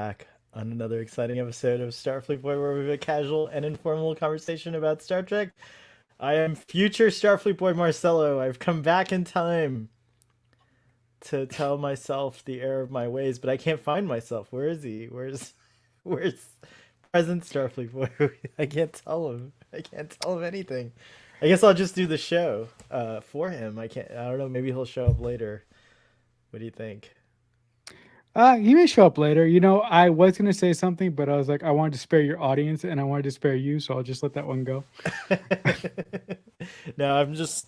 back on another exciting episode of Starfleet Boy, where we have a casual and informal conversation about Star Trek. I am future Starfleet Boy Marcelo. I've come back in time to tell myself the error of my ways, but I can't find myself. Where is he? Where's present Starfleet Boy? I can't tell him. I can't tell him anything. I guess I'll just do the show for him. I can't. I don't know. Maybe he'll show up later. What do you think? He may show up later. I was gonna say something, but I was like, I wanted to spare your audience and I wanted to spare you, so I'll just let that one go. No, I'm just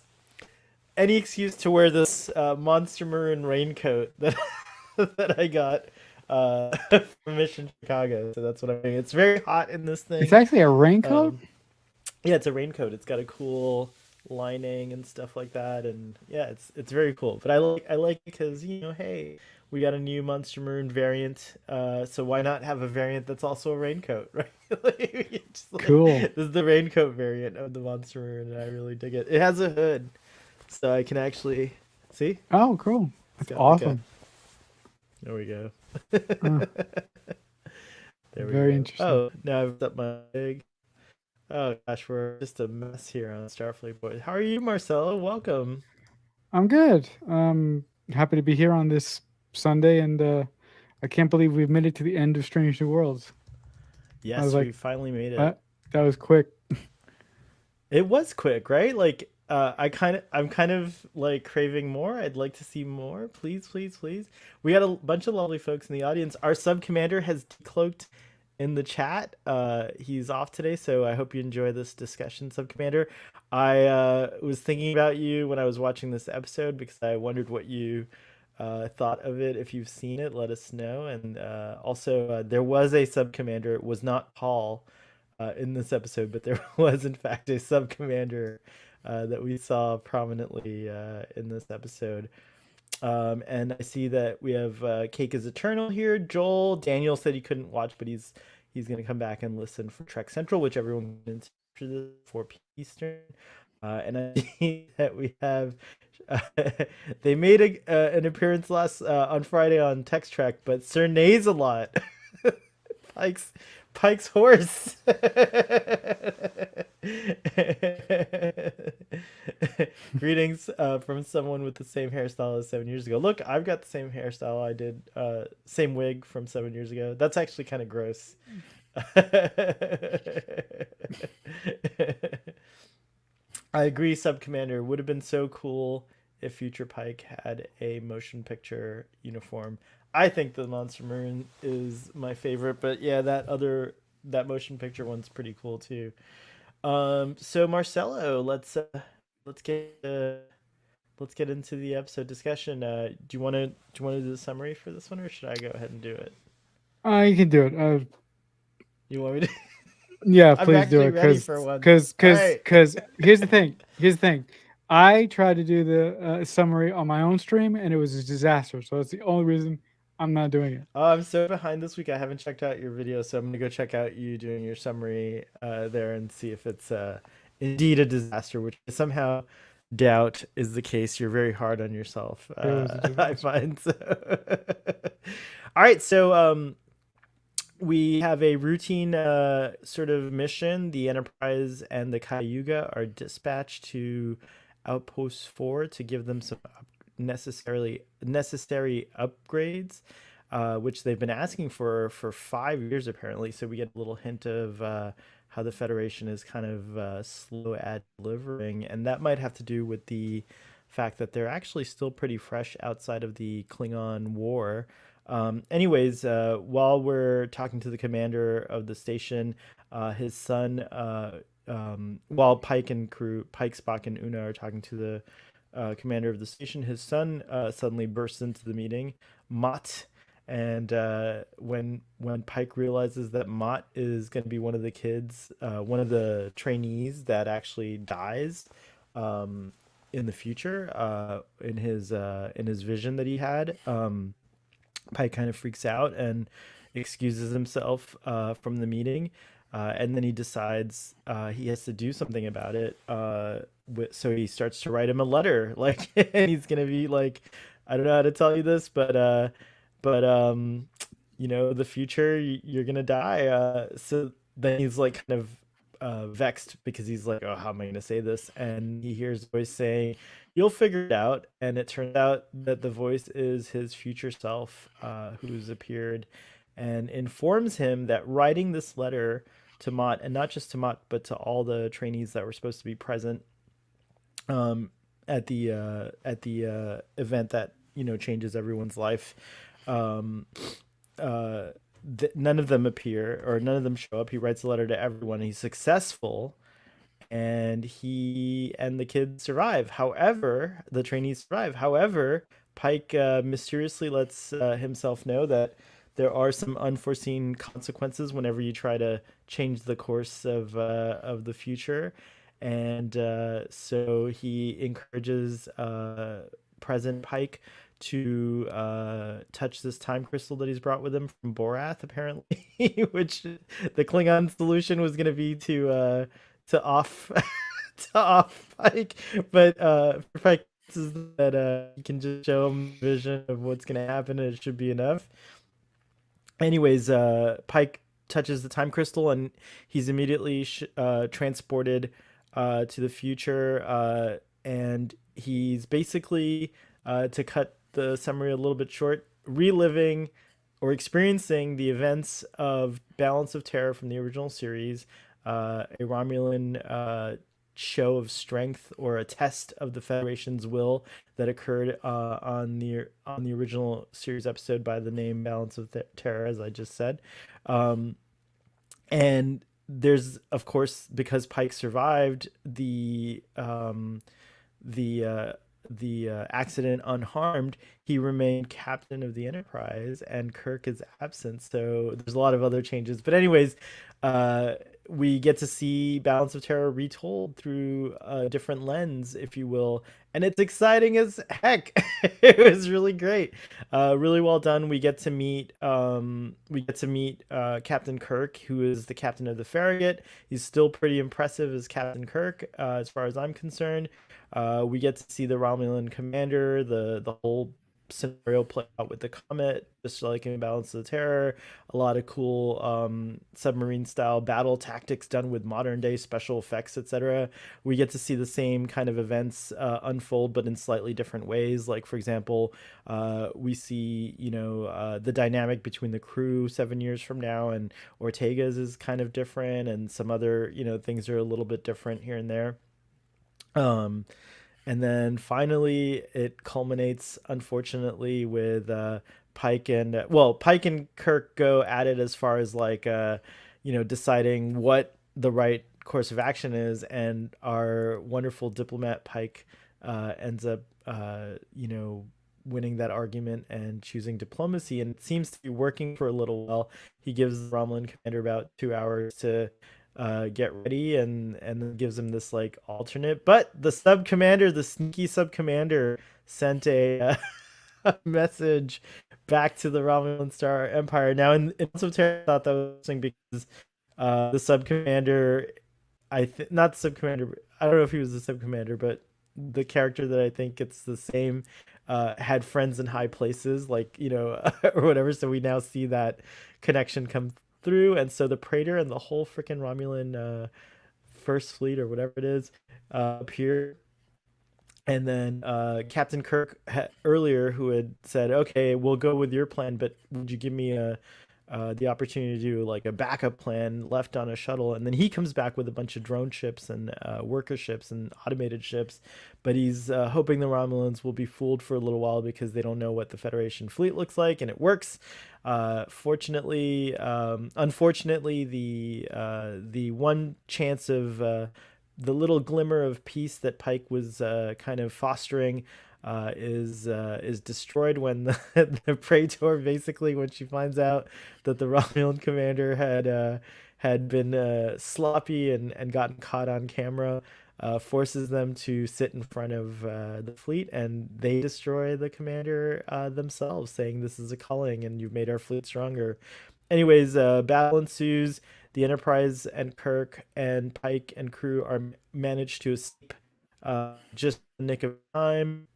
any excuse to wear this monster maroon raincoat that that I got from Mission Chicago. So that's what I'm doing. It's very hot in this It's thing. actually a raincoat. Um, yeah, it's a raincoat. It's got a cool lining and stuff like that, and yeah, it's very cool. But I like it because hey, we got a new Monster Maroon variant. So why not have a variant that's also a raincoat, right? Cool. This is the raincoat variant of the Monster Maroon, and I really dig it. It has a hood, so I can actually see. Oh, cool. It's That's got like a. awesome. There we go. Uh, There we Very go. interesting. Oh, now I've got my big. Oh gosh, we're just a mess here on Starfleet Boys. How are you, Marcelo? Welcome. I'm good. Happy to be here on this Sunday, and I can't believe we've made it to the end of Strange New Worlds. I was Yes, we like, finally made it. uh, that was quick. It was quick, right? Like, I'm kind of like craving more. I'd like to see more. Please, please, please. We got a bunch of lovely folks in the audience. Our sub commander has decloaked in the chat. He's off today, so I hope you enjoy this discussion, sub commander. I was thinking about you when I was watching this episode because I wondered what you thought of it. If you've seen it, let us know. And also, there was a sub commander. It was not Paul in this episode, but there was in fact a sub commander that we saw prominently in this episode. And I see that we have Cake is Eternal here. Joel Daniel said he couldn't watch, but he's gonna come back and listen for Trek Central, which everyone can into the 4 p. Eastern. And I see that we have uh, they made an appearance last on Friday on Text Track, but Sir Nays a lot. Pike's Pike's horse. Greetings from someone with the same hairstyle as 7 years ago. Look, I've got the same hairstyle I did, same wig from 7 years ago. That's actually kind of gross. I agree, Sub Commander. Would have been so cool if Future Pike had a motion picture uniform. I think the Monster Maroon is my favorite, but yeah, that motion picture one's pretty cool too. So Marcelo, let's get let's get into the episode discussion. Do you want to do the summary for this one, or should I go ahead and do it? You can do it. You want me to? Yeah, I'm please do actually it, ready because for once. because All because right. because here's the thing. Here's the thing. I tried to do the summary on my own stream, and it was a disaster. So that's the only reason I'm not doing it. Oh, I'm so behind this week. I haven't checked out your video, so I'm gonna go check out you doing your summary there and see if it's indeed a disaster, which I somehow doubt is the case. You're very hard on yourself, It was a I disaster. find. So. All right, so we have a routine sort of mission. The Enterprise and the Cayuga are dispatched to Outpost 4 to give them some necessary upgrades, which they've been asking for 5 years apparently. So we get a little hint of how the Federation is kind of slow at delivering, and that might have to do with the fact that they're actually still pretty fresh outside of the Klingon War. Anyways, while we're talking to the commander of the station, his son, while Pike, Spock, and Una are talking to the commander of the station, his son suddenly bursts into the meeting, Mott. And when Pike realizes that Mott is going to be one of the kids, one of the trainees that actually dies in the future, in his vision that he had, Pike kind of freaks out and excuses himself from the meeting. And then he decides he has to do something about it. So he starts to write him a letter, like, and he's gonna be like, I don't know how to tell you this, but the future, you're gonna die. So then he's like kind of vexed because he's like, oh, how am I gonna say this? And he hears a voice saying, "You'll figure it out." And it turns out that the voice is his future self, who's appeared, and informs him that writing this letter to Mott, and not just to Mott, but to all the trainees that were supposed to be present um, at the event that changes everyone's life. Um, uh, None of them appear, or none of them show up. He writes a letter to everyone. He's successful, and he and the kids survive. However, the trainees survive. However, Pike mysteriously lets himself know that there are some unforeseen consequences whenever you try to change the course of the future, and so he encourages President Pike to touch this time crystal that he's brought with him from Borath, apparently, which the Klingon solution was going to be to off to off Pike, but for Pike is that you can just show him a vision of what's going to happen, and it should be enough. Anyways, Pike touches the time crystal, and he's immediately transported to the future, and he's basically, to cut the summary a little bit short, reliving or experiencing the events of Balance of Terror from the original series, a Romulan show of strength, or a test of the Federation's will that occurred on the original series episode by the name Balance of Terror, as I just said. Um, and there's, of course, because Pike survived the accident unharmed, he remained captain of the Enterprise, and Kirk is absent. So there's a lot of other changes. But anyways, uh, we get to see Balance of Terror retold through a different lens, if you will, and it's exciting as heck. It was really great, really well done. We get to meet Captain Kirk, who is the captain of the Farragut. He's still pretty impressive as Captain Kirk, as far as I'm concerned. We get to see the Romulan commander, the whole scenario play out with the comet, just like in Balance of the Terror. A lot of cool submarine style battle tactics done with modern day special effects, etc. We get to see the same kind of events unfold, but in slightly different ways. Like, for example, we see the dynamic between the crew 7 years from now and Ortega's is kind of different, and some other things are a little bit different here and there. Um, and then finally, it culminates, unfortunately, with Pike and Kirk go at it as far as like deciding what the right course of action is, and our wonderful diplomat Pike ends up winning that argument and choosing diplomacy, and it seems to be working for a little while. He gives the Romulan commander about 2 hours to get ready, and then gives him this like alternate. But the sub commander, the sneaky sub commander, sent a message back to the Romulan Star Empire. Now, in House of Terror, I thought that was interesting because the sub commander, not the sub commander, I don't know if he was the sub commander, but the character that I think it's the same, had friends in high places, like or whatever. So we now see that connection come through, and so the Praetor and the whole freaking Romulan First Fleet, or whatever it is, appear. And then Captain Kirk earlier, who had said, "Okay, we'll go with your plan, but would you give me the opportunity to do like a backup plan?" Left on a shuttle, and then he comes back with a bunch of drone ships and worker ships and automated ships, but he's hoping the Romulans will be fooled for a little while because they don't know what the Federation fleet looks like, and it works. Unfortunately, the one chance of the little glimmer of peace that Pike was kind of fostering is destroyed when the Praetor, basically, when she finds out that the Romulan commander had been sloppy and gotten caught on camera, forces them to sit in front of the fleet, and they destroy the commander themselves, saying, "This is a culling, and you've made our fleet stronger." Anyways, battle ensues. The Enterprise and Kirk and Pike and crew are managed to escape just in the nick of time.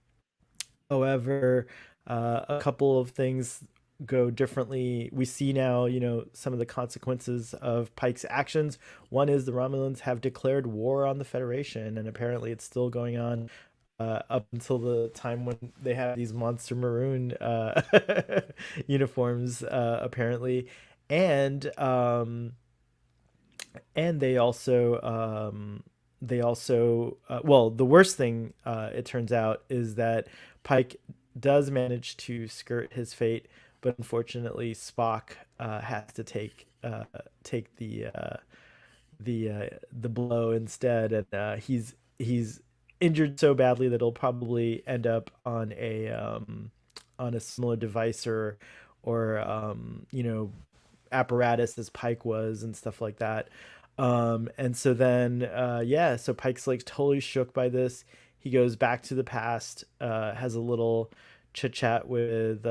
However, a couple of things go differently. We see now, some of the consequences of Pike's actions. One is the Romulans have declared war on the Federation, and apparently it's still going on up until the time when they have these monster maroon uniforms, apparently, and they also well, the worst thing, it turns out, is that Pike does manage to skirt his fate, but unfortunately Spock has to take the blow instead, and he's injured so badly that he'll probably end up on a similar device or apparatus as Pike was and stuff like that. And so then, yeah, so Pike's like totally shook by this. He goes back to the past, has a little chit chat with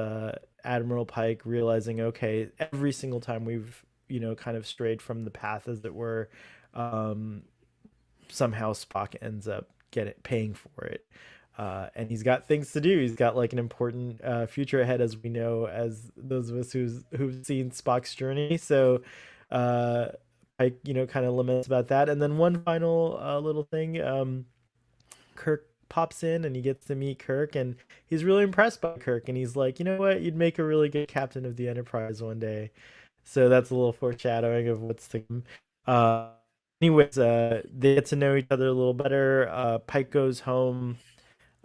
Admiral Pike, realizing, okay, every single time we've, kind of strayed from the path, as it were, um, somehow Spock ends up paying for it. And he's got things to do. He's got like an important future ahead, as we know, as those of us who've seen Spock's journey. So uh, I, kind of laments about that. And then one final little thing, Kirk pops in and he gets to meet Kirk, and he's really impressed by Kirk. And he's like, you know what, you'd make a really good captain of the Enterprise one day. So that's a little foreshadowing of what's to come. Uh, Anyways, they get to know each other a little better. Pike goes home,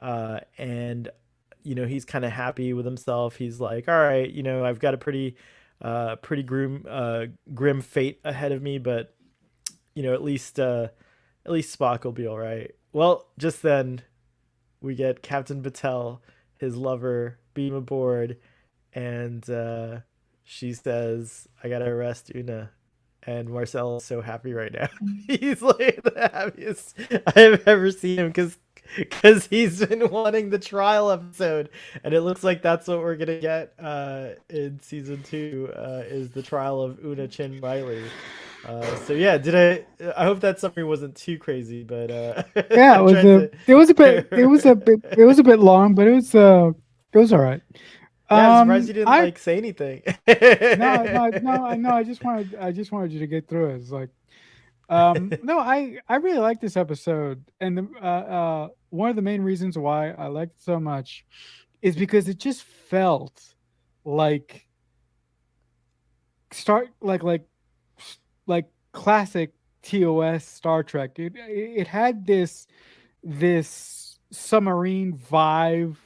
and he's kind of happy with himself. He's like, all right, I've got a pretty grim fate ahead of me, but at least Spock will be all right. Well, just then we get Captain Batel, his lover, beam aboard, and she says, I gotta arrest Una. And Marcel is so happy right now. He's like the happiest I have ever seen him, because he's been wanting the trial episode, and it looks like that's what we're gonna get in season 2, is the trial of Una Chin Riley. So yeah, I hope that summary wasn't too crazy, but Yeah, I'm trying to. it was a bit long, but it was all right. Yeah, I'm surprised you didn't I like say anything. no, I know. I just wanted you to get through it. It's like, no, I really like this episode, and one of the main reasons why I liked it so much is because it just felt like start like classic TOS Star Trek. It had this submarine vibe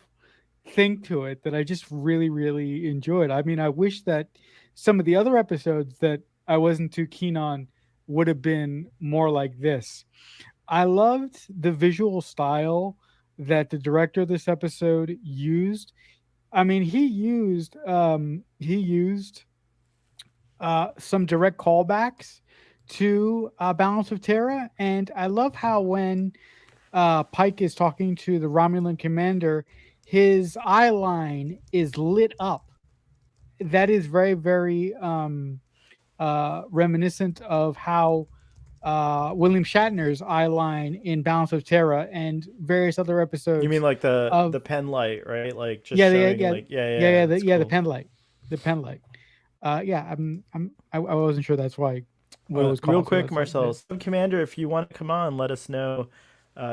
thing to it that I just really, really enjoyed. I mean, I wish that some of the other episodes that I wasn't too keen on would have been more like this. I loved the visual style that the director of this episode used. I mean, he used some direct callbacks to Balance of Terra, and I love how when Pike is talking to the Romulan commander, his eye line is lit up. That is very, very reminiscent of how William Shatner's eye line in Balance of Terra and various other You mean episodes like the of the pen light, right? Like just yeah, showing, like, yeah, it's the cool. pen light, the pen light. Yeah, I wasn't sure that's why what it was Real called. So quick, that's what Marcel, Sub Commander, if you want to come on, let us know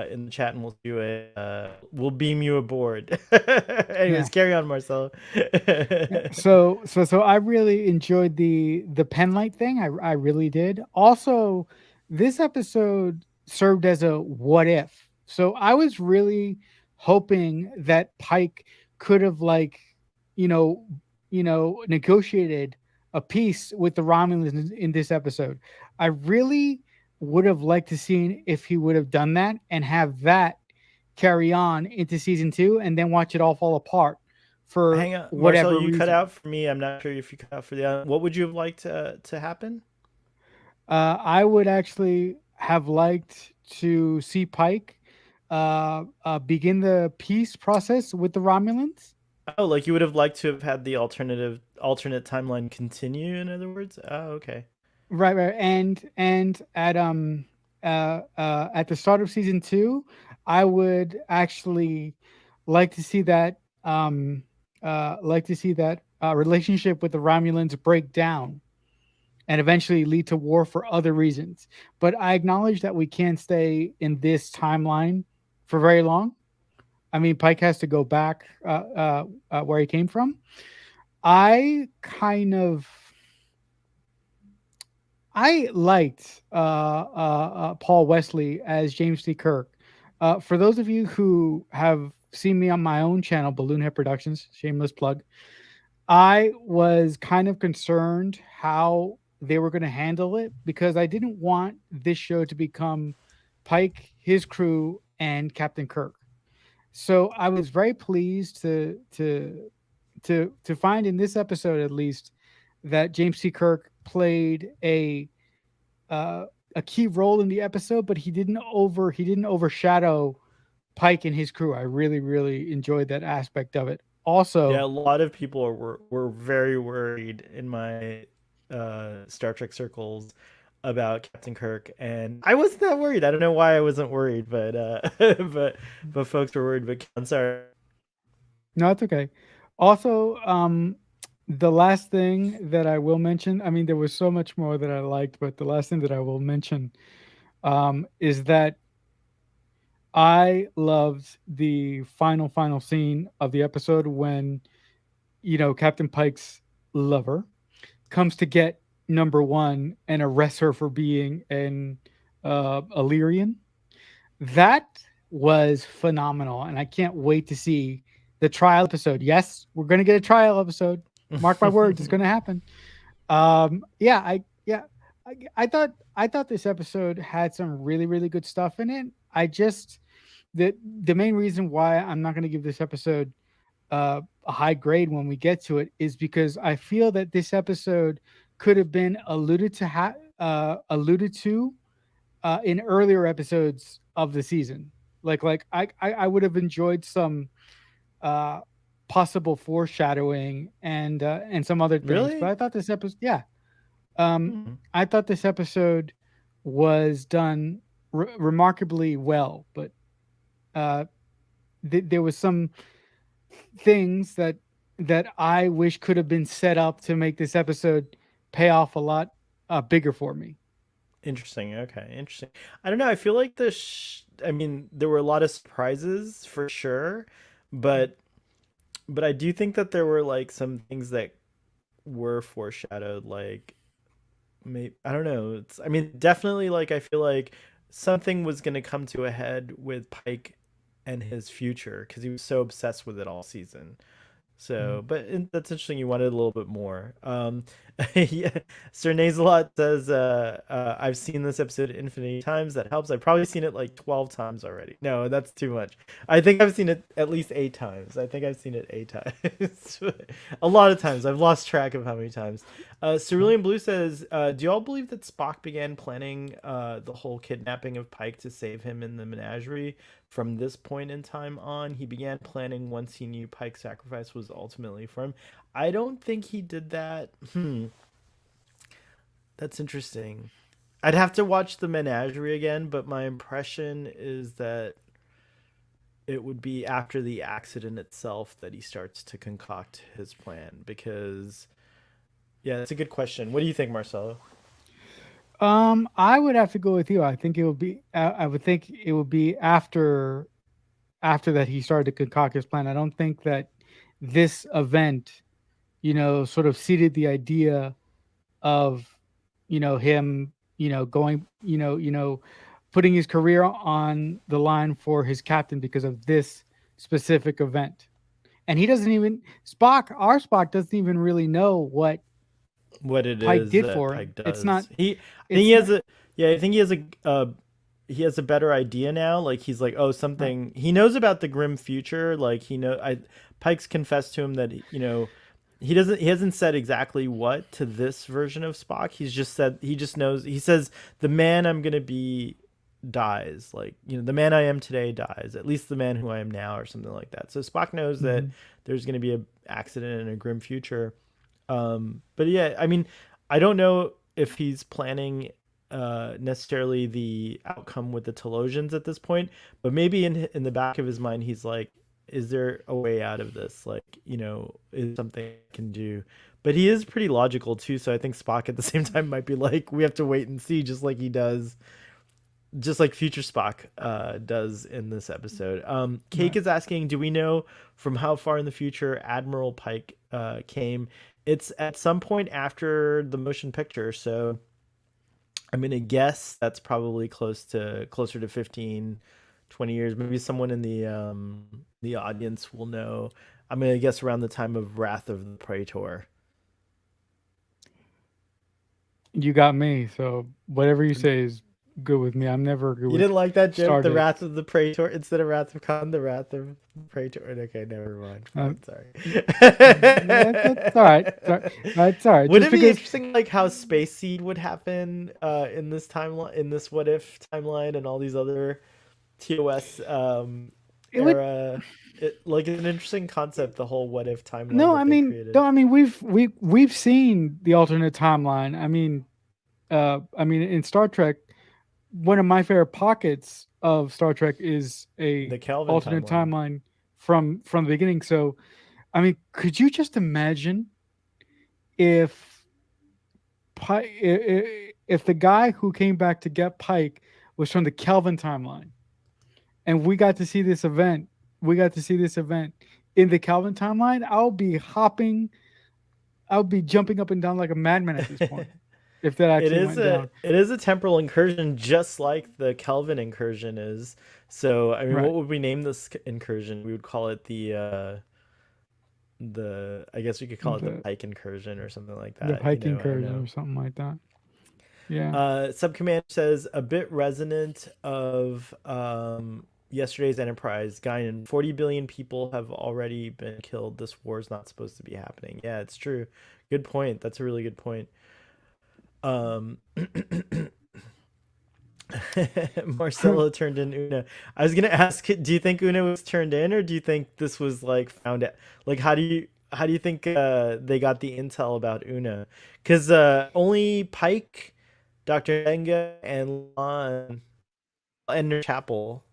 in the chat, and we'll do it. We'll beam you aboard. yeah. Anyways, carry on, Marcel. Yeah, so I really enjoyed the pen light thing. I really did. Also, this episode served as a what if. So I was really hoping that Pike could have you know, negotiated a peace with the Romulans in this episode. I really would have liked to seen if he would have done that and have that carry on into season 2 and then watch it all fall apart for Hang on, Marcel, whatever you cut reason. out for me. I'm not sure if you cut out for the other. What would you have liked to happen? I would actually have liked to see Pike begin the peace process with the Romulans. Oh, like you would have liked to have had the alternate timeline continue, in other words? Oh, okay. Right, right, and at the start of season 2, I would actually like to see that relationship with the Romulans break down and eventually lead to war for other reasons. But I acknowledge that we can't stay in this timeline for very long. I mean, Pike has to go back where he came from. I kind of I liked Paul Wesley as James T. Kirk. For those of you who have seen me on my own channel, Balloonhead Productions, shameless plug, I was kind of concerned how they were going to handle it because I didn't want this show to become Pike, his crew, and Captain Kirk. So I was very pleased to find in this episode at least that James C. Kirk played uh, a key role in the episode, but he didn't overshadow Pike and his crew. I really enjoyed that aspect of it. Yeah, Also, a lot of people were very worried in my Star Trek circles about Captain Kirk, and I wasn't that worried. I don't know why I wasn't worried, but but folks were worried. But I'm sorry. no, it's okay. Also, the last thing that I will mention, I mean, there was so much more that I liked, but the last thing that I will mention is that I loved the final scene of the episode when, Captain Pike's lover comes to get number one and arrests her for being an Illyrian. That was phenomenal, and I can't wait to see the trial episode. Yes, we're going to get a trial episode. Mark my words, it's going to happen. Yeah, I thought this episode had some really good stuff in it. I just the main reason why I'm not going to give this episode a high grade when we get to it is because I feel that this episode could have been alluded to in earlier episodes of the season. I would have enjoyed some uh, possible foreshadowing and some other things. But Really? I thought this episode, yeah, um, Hmm. I thought this episode was done remarkably well. But uh, there was some things that I wish could have been set up to make this episode pay off a lot bigger for me. Interesting. Okay, interesting. I don't know. I feel like I mean, there were a lot of surprises for sure, but I do think that there were like some things that were foreshadowed, like maybe I don't know. It's I mean definitely like I feel like something was gonna come to a head with Pike and his future because he was so obsessed with it all season. So, Mhm. but that's interesting. You wanted a little bit more. Yeah, Sir Nazelot says, "I've seen this episode infinity times. That helps. I've probably seen it like 12 times already. No, that's too much. I think I've seen it at least 8 times. I think I've seen it 8 times. A lot of times. I've lost track of how many times." Cerulean Blue says, "Do you all believe that Spock began planning the whole kidnapping of Pike to save him in the menagerie?" From this point in time on, he began planning once he knew Pike's sacrifice was ultimately for him. I don't think he did that. That's interesting. I'd have to watch the menagerie again, but my impression is that it would be after the accident itself that he starts to concoct his plan. Because, yeah, that's a good question. What do you think, Marcelo? I would have to go with you. I think it would be. I would think it would be after that he started to concoct his plan. I don't think that this event, sort of seeded the idea of, him, going, putting his career on the line for his captain because of this specific event. And he doesn't even our Spock doesn't even really know what What it Pike is did that for him. Pike does. I think he It's not has a yeah, I think he has a better idea now. Like he's like, oh, right. something he knows about the grim future. Like Pike's confessed to him that he hasn't said exactly what to this version of Spock. He's just said he just knows. He says the man I'm gonna be dies. Like the man I am today dies. At least the man who I am now, or something like that. So Spock knows that Mhm. there's gonna be a accident in a grim future. But yeah, I mean, I don't know if he's planning necessarily the outcome with the Telosians at this point, but maybe in the back of his mind, he's like, is there a way out of this? Like, is something I can do? But he is pretty logical too, so I think Spock at the same time might be like, we have to wait and see, just like he does, just like future Spock does in this episode. Cake Right. is asking, do we know from how far in the future Admiral Pike came? It's at some point after the motion picture, so I'm gonna guess that's probably closer to 15, 20 years. Maybe someone in the audience will know. I'm gonna guess around the time of Wrath of the Praetor. You got me. So whatever you say is good with me. I'm never good You with didn't like that joke? The Stardate. Wrath of the Praetor instead of Wrath of Khan, the Wrath of Praetor. Okay, never mind. Uh, Fine, sorry. that's all right. That's all right. Would Just it be because interesting, like how Space Seed would happen in this timeline, in this What If timeline, and all these other TOS it would. era? Like an interesting concept, the whole What If timeline No, that I they mean, created. no, I mean we've seen the alternate timeline. I mean, in Star Trek, one of my favorite pockets of Star Trek is a The Kelvin alternate timeline. timeline from the beginning. So, I mean, could you just imagine if if the guy who came back to get Pike was from the Kelvin timeline, and we got to see this event, we got to see this event in the Kelvin timeline, I'll be hopping, I'll be jumping up and down like a madman at this point if that actually went down. It is a temporal incursion, just like the Kelvin incursion is. So I mean, what Right. would we name this incursion? We would call it the I guess we could call it the The Pike incursion or something like the that. Pike I don't incursion know. or something like that. Yeah. Subcommander says a bit resonant of yesterday's Enterprise. Guinan, 40 billion people have already been killed. This war is not supposed to be happening. Yeah, it's true. Good point. That's a really good point. Um, Marcelo turned in Una. I was gonna ask, do you think Una was turned in, or do you think this was like found out? Like, how do you think they got the intel about Una? Because only Pike, Dr. Enga, and Lon and their chapel.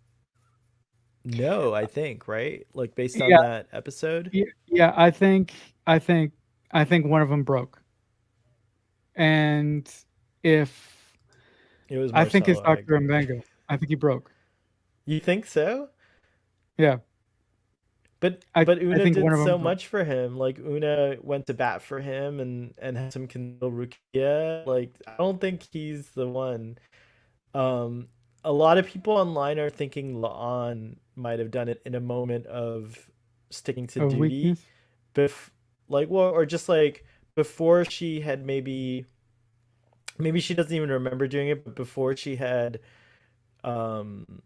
No, I think right. Like based on Yeah. that episode, Yeah. I think, I think one of them broke, and if it was I think it's Marcelo. I Doctor agree. Mbenga, I think he broke. You think so? Yeah. But I Una think one did of them so broke. much for him. Like Una went to bat for him and had him kill Rukia. Like I don't think he's the one. Um, a lot of people online are thinking Laan might have done it in a moment of sticking to Of duty, weakness. bef like well, or just like before she had maybe she doesn't even remember doing it, but before she had um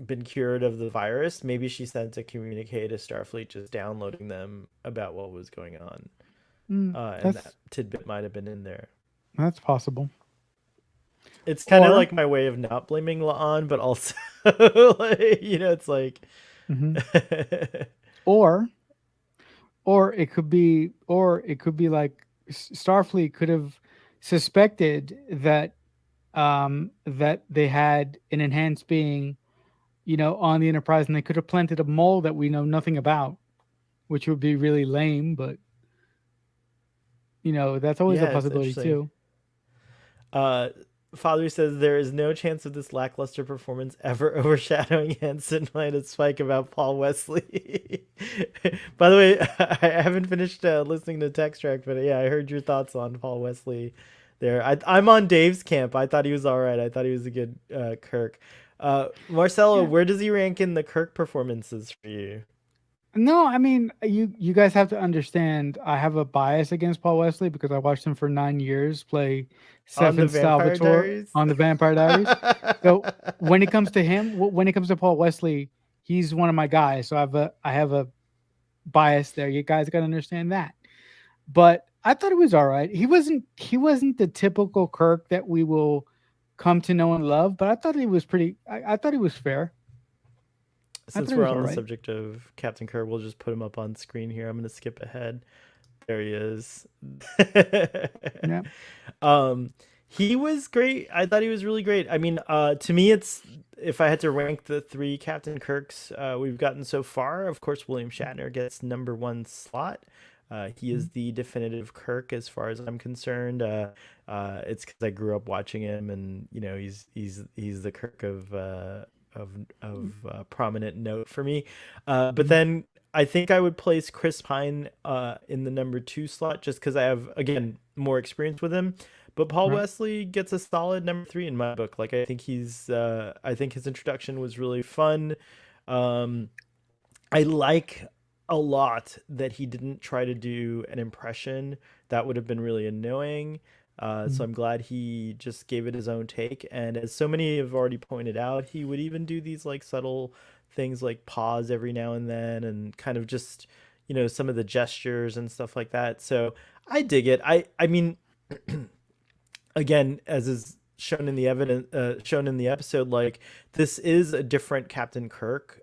been cured of the virus, maybe she sent a communique to Starfleet just downloading them about what was going on. Mm, And that that's tidbit might have been in there. that's possible. It's kind of Or like my way of not blaming Laan, but also, like, it's like, mhm. or or it could be like Starfleet could have suspected that that they had an enhanced being, on the Enterprise, and they could have planted a mole that we know nothing about, which would be really lame, but that's always a yeah, it's possibility interesting. too. Uh, Father says there is no chance of this lackluster performance ever overshadowing Hanson minus Spike about Paul Wesley. By the way, I haven't finished listening to Text Track, but yeah, I heard your thoughts on Paul Wesley there. I'm on Dave's camp. I thought he was all right. I thought he was a good Kirk. Marcelo, Yeah. where does he rank in the Kirk performances for you? No, I mean, you guys have to understand. I have a bias against Paul Wesley because I watched him for 9 years play On the Stefan Vampire Salvatore Diaries? on the Vampire Diaries. So when it comes to him, when it comes to Paul Wesley, he's one of my guys. So I have a bias there. You guys got to understand that. But I thought it was all right. He wasn't the typical Kirk that we will come to know and love. But I thought he was pretty. I thought he was fair. I thought Since he we're was all on the right. subject of Captain Kirk, we'll just put him up on screen here. I'm going to skip ahead. There he is. Yeah. um, he was great. I thought he was really great. I mean, to me, if I had to rank the three Captain Kirks we've gotten so far, of course William Shatner gets number one slot. He is the definitive Kirk as far as I'm concerned. It's because I grew up watching him, and he's the Kirk of prominent note for me. But then I think I would place Chris Pine in the number two slot just because I have again more experience with him. But Paul Right. Wesley gets a solid number three in my book. Like I think his introduction was really fun. Um, I like a lot that he didn't try to do an impression. That would have been really annoying. So I'm glad he just gave it his own take. And as so many have already pointed out, he would even do these like subtle things like pause every now and then and kind of just, some of the gestures and stuff like that. So I dig it. I mean, again, as is shown in the evidence, shown in the episode, like this is a different Captain Kirk.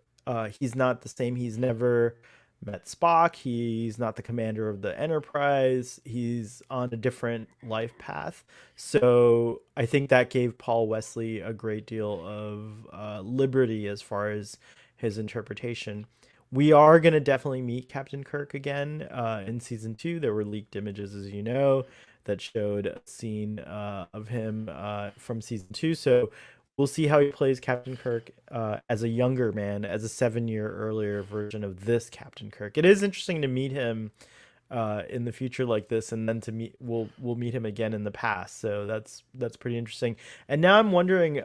He's not the same. He's never met Spock. He's not the commander of the Enterprise. He's on a different life path. So I think that gave Paul Wesley a great deal of liberty as far as his interpretation. We are going to definitely meet Captain Kirk again in season two. There were leaked images, as you know, that showed a scene of him from season two. So we'll see how he plays Captain Kirk as a younger man, as a 7 year earlier version of this Captain Kirk. It is interesting to meet him in the future like this, and then to meet we'll meet him again in the past. So that's pretty interesting. And now I'm wondering,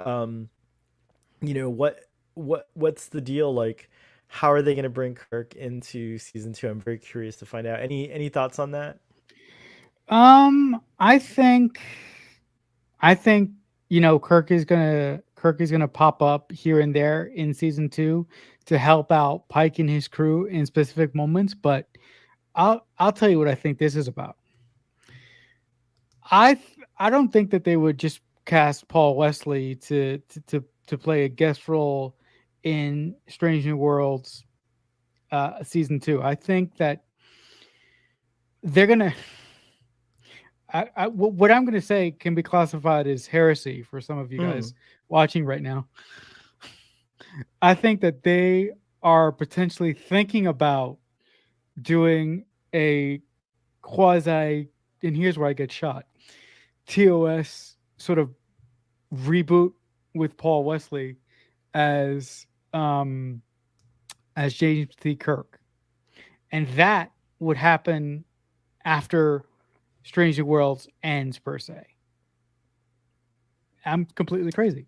what's the deal like? How are they going to bring Kirk into season two? I'm very curious to find out. Any thoughts on that? I think Kirk is gonna pop up here and there in season two to help out Pike and his crew in specific moments. But I'll tell you what I think this is about. I don't think that they would just cast Paul Wesley to play a guest role in Strange New Worlds season two. I think that they're gonna. What I'm going to say can be classified as heresy for some of you Hmm. guys watching right now. I think that they are potentially thinking about doing a quasi, and here's where I get shot, TOS sort of reboot with Paul Wesley as um as James T. Kirk, and that would happen after Strange New Worlds ends per se. I'm completely crazy.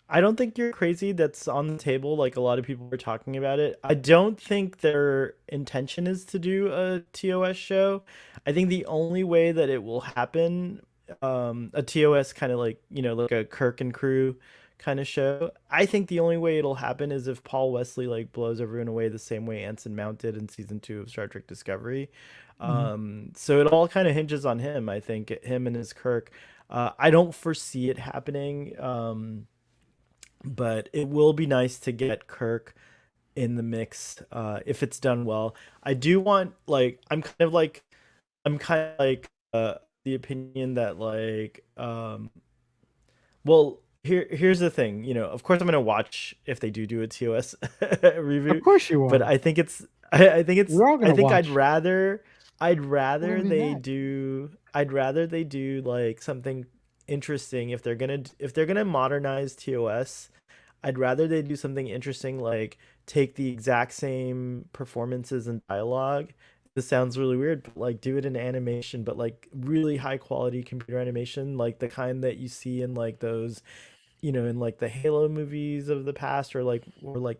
I don't think you're crazy. That's on the table. Like a lot of people were talking about it. I don't think their intention is to do a TOS show. I think the only way that it will happen, a TOS kind of like, like a Kirk and crew kind of show. I think the only way it'll happen is if Paul Wesley like blows everyone away the same way Anson Mount did in season two of Star Trek Discovery. Mhm. So it all kind of hinges on him. I think him and his Kirk. I don't foresee it happening. But it will be nice to get Kirk in the mix if it's done well. I do want like I'm kind of like the opinion that like well here's the thing, of course I'm gonna watch if they do a TOS Of reboot, course you but are. We're all I gonna think watch. What other than that? I'd rather they do like something interesting if they're gonna modernize TOS. I'd rather they do something interesting like take the exact same performances and dialogue. This sounds really weird, but like do it in animation, but like really high quality computer animation, like the kind that you see in like those, in like the Halo movies of the past or like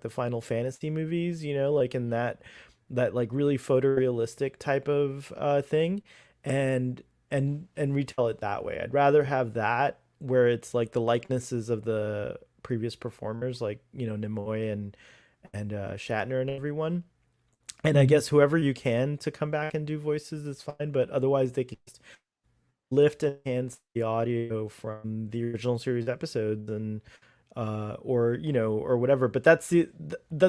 the Final Fantasy movies, like in that like really photorealistic type of thing and and retell it that way. I'd rather have that where it's like the likenesses of the previous performers like, Nimoy and Shatner and everyone. And I Mhm. guess whoever you can to come back and do voices is fine, but otherwise they could just lift and enhance the audio from the original series episodes and or or whatever. But that's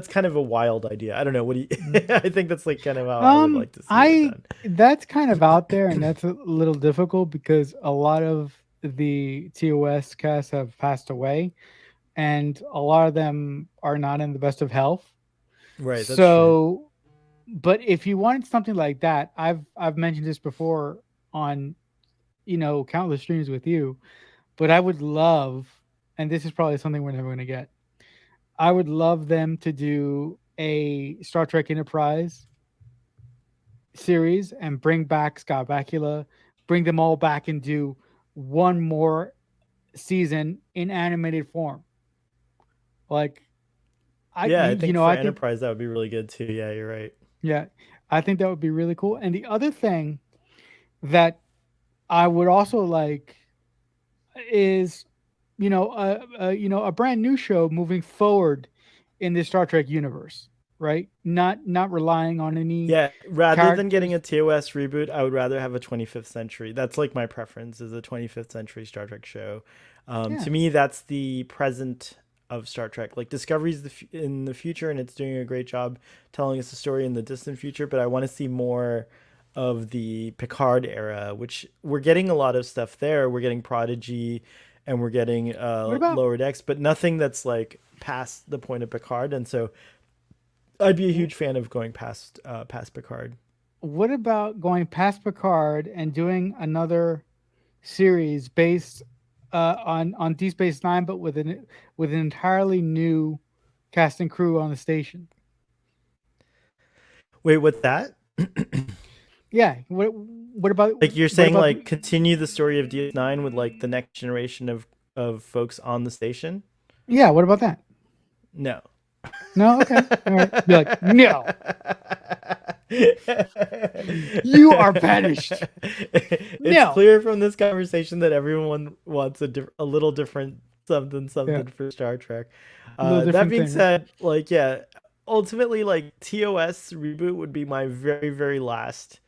kind of a wild idea. I don't know, what do you Mhm. I think that's like kind of how I would like to see it I done. That's kind of out there, and that's a little difficult because a lot of the TOS cast have passed away, and a lot of them are not in the best of health. Right, that's true. So, but if you wanted something like that, I've mentioned this before on countless streams with you, but I would love, and this is probably something we're never going to get. I would love them to do a Star Trek Enterprise series and bring back Scott Bakula, bring them all back and do one more season in animated form. Like Yeah, I think for I think Enterprise that would be really good too. Yeah, you're right. yeah, I think that would be really cool. And the other thing that I would also like is a brand new show moving forward in the Star Trek universe, right? Not relying on any Yeah, rather than getting a characters. TOS reboot, I would rather have a 25th century. That's like my preference is a 25th century Star Trek show. To Yeah. me, that's the present of Star Trek. Like Discovery's in the future, and it's doing a great job telling us a story in the distant future. But I want to see more of the Picard era, which we're getting a lot of stuff there. We're getting Prodigy, and we're getting What about Lower Decks, but nothing that's like past the point of Picard. And so I'd be a huge fan of going past Picard. going past Picard and doing another series based on Deep Space Nine, but with an entirely new cast and crew on the station? Wait, what's that? Yeah. Like you're What saying, about like continue the story of DS9 with like the next generation of folks on the station? yeah? What about that? No. No. Okay. All right. Be like, no, you are banished. It's No. clear from this conversation that everyone wants a little different something Yeah. something for Star Trek. A little That different being thing, right? said, like yeah, ultimately like TOS reboot would be my very last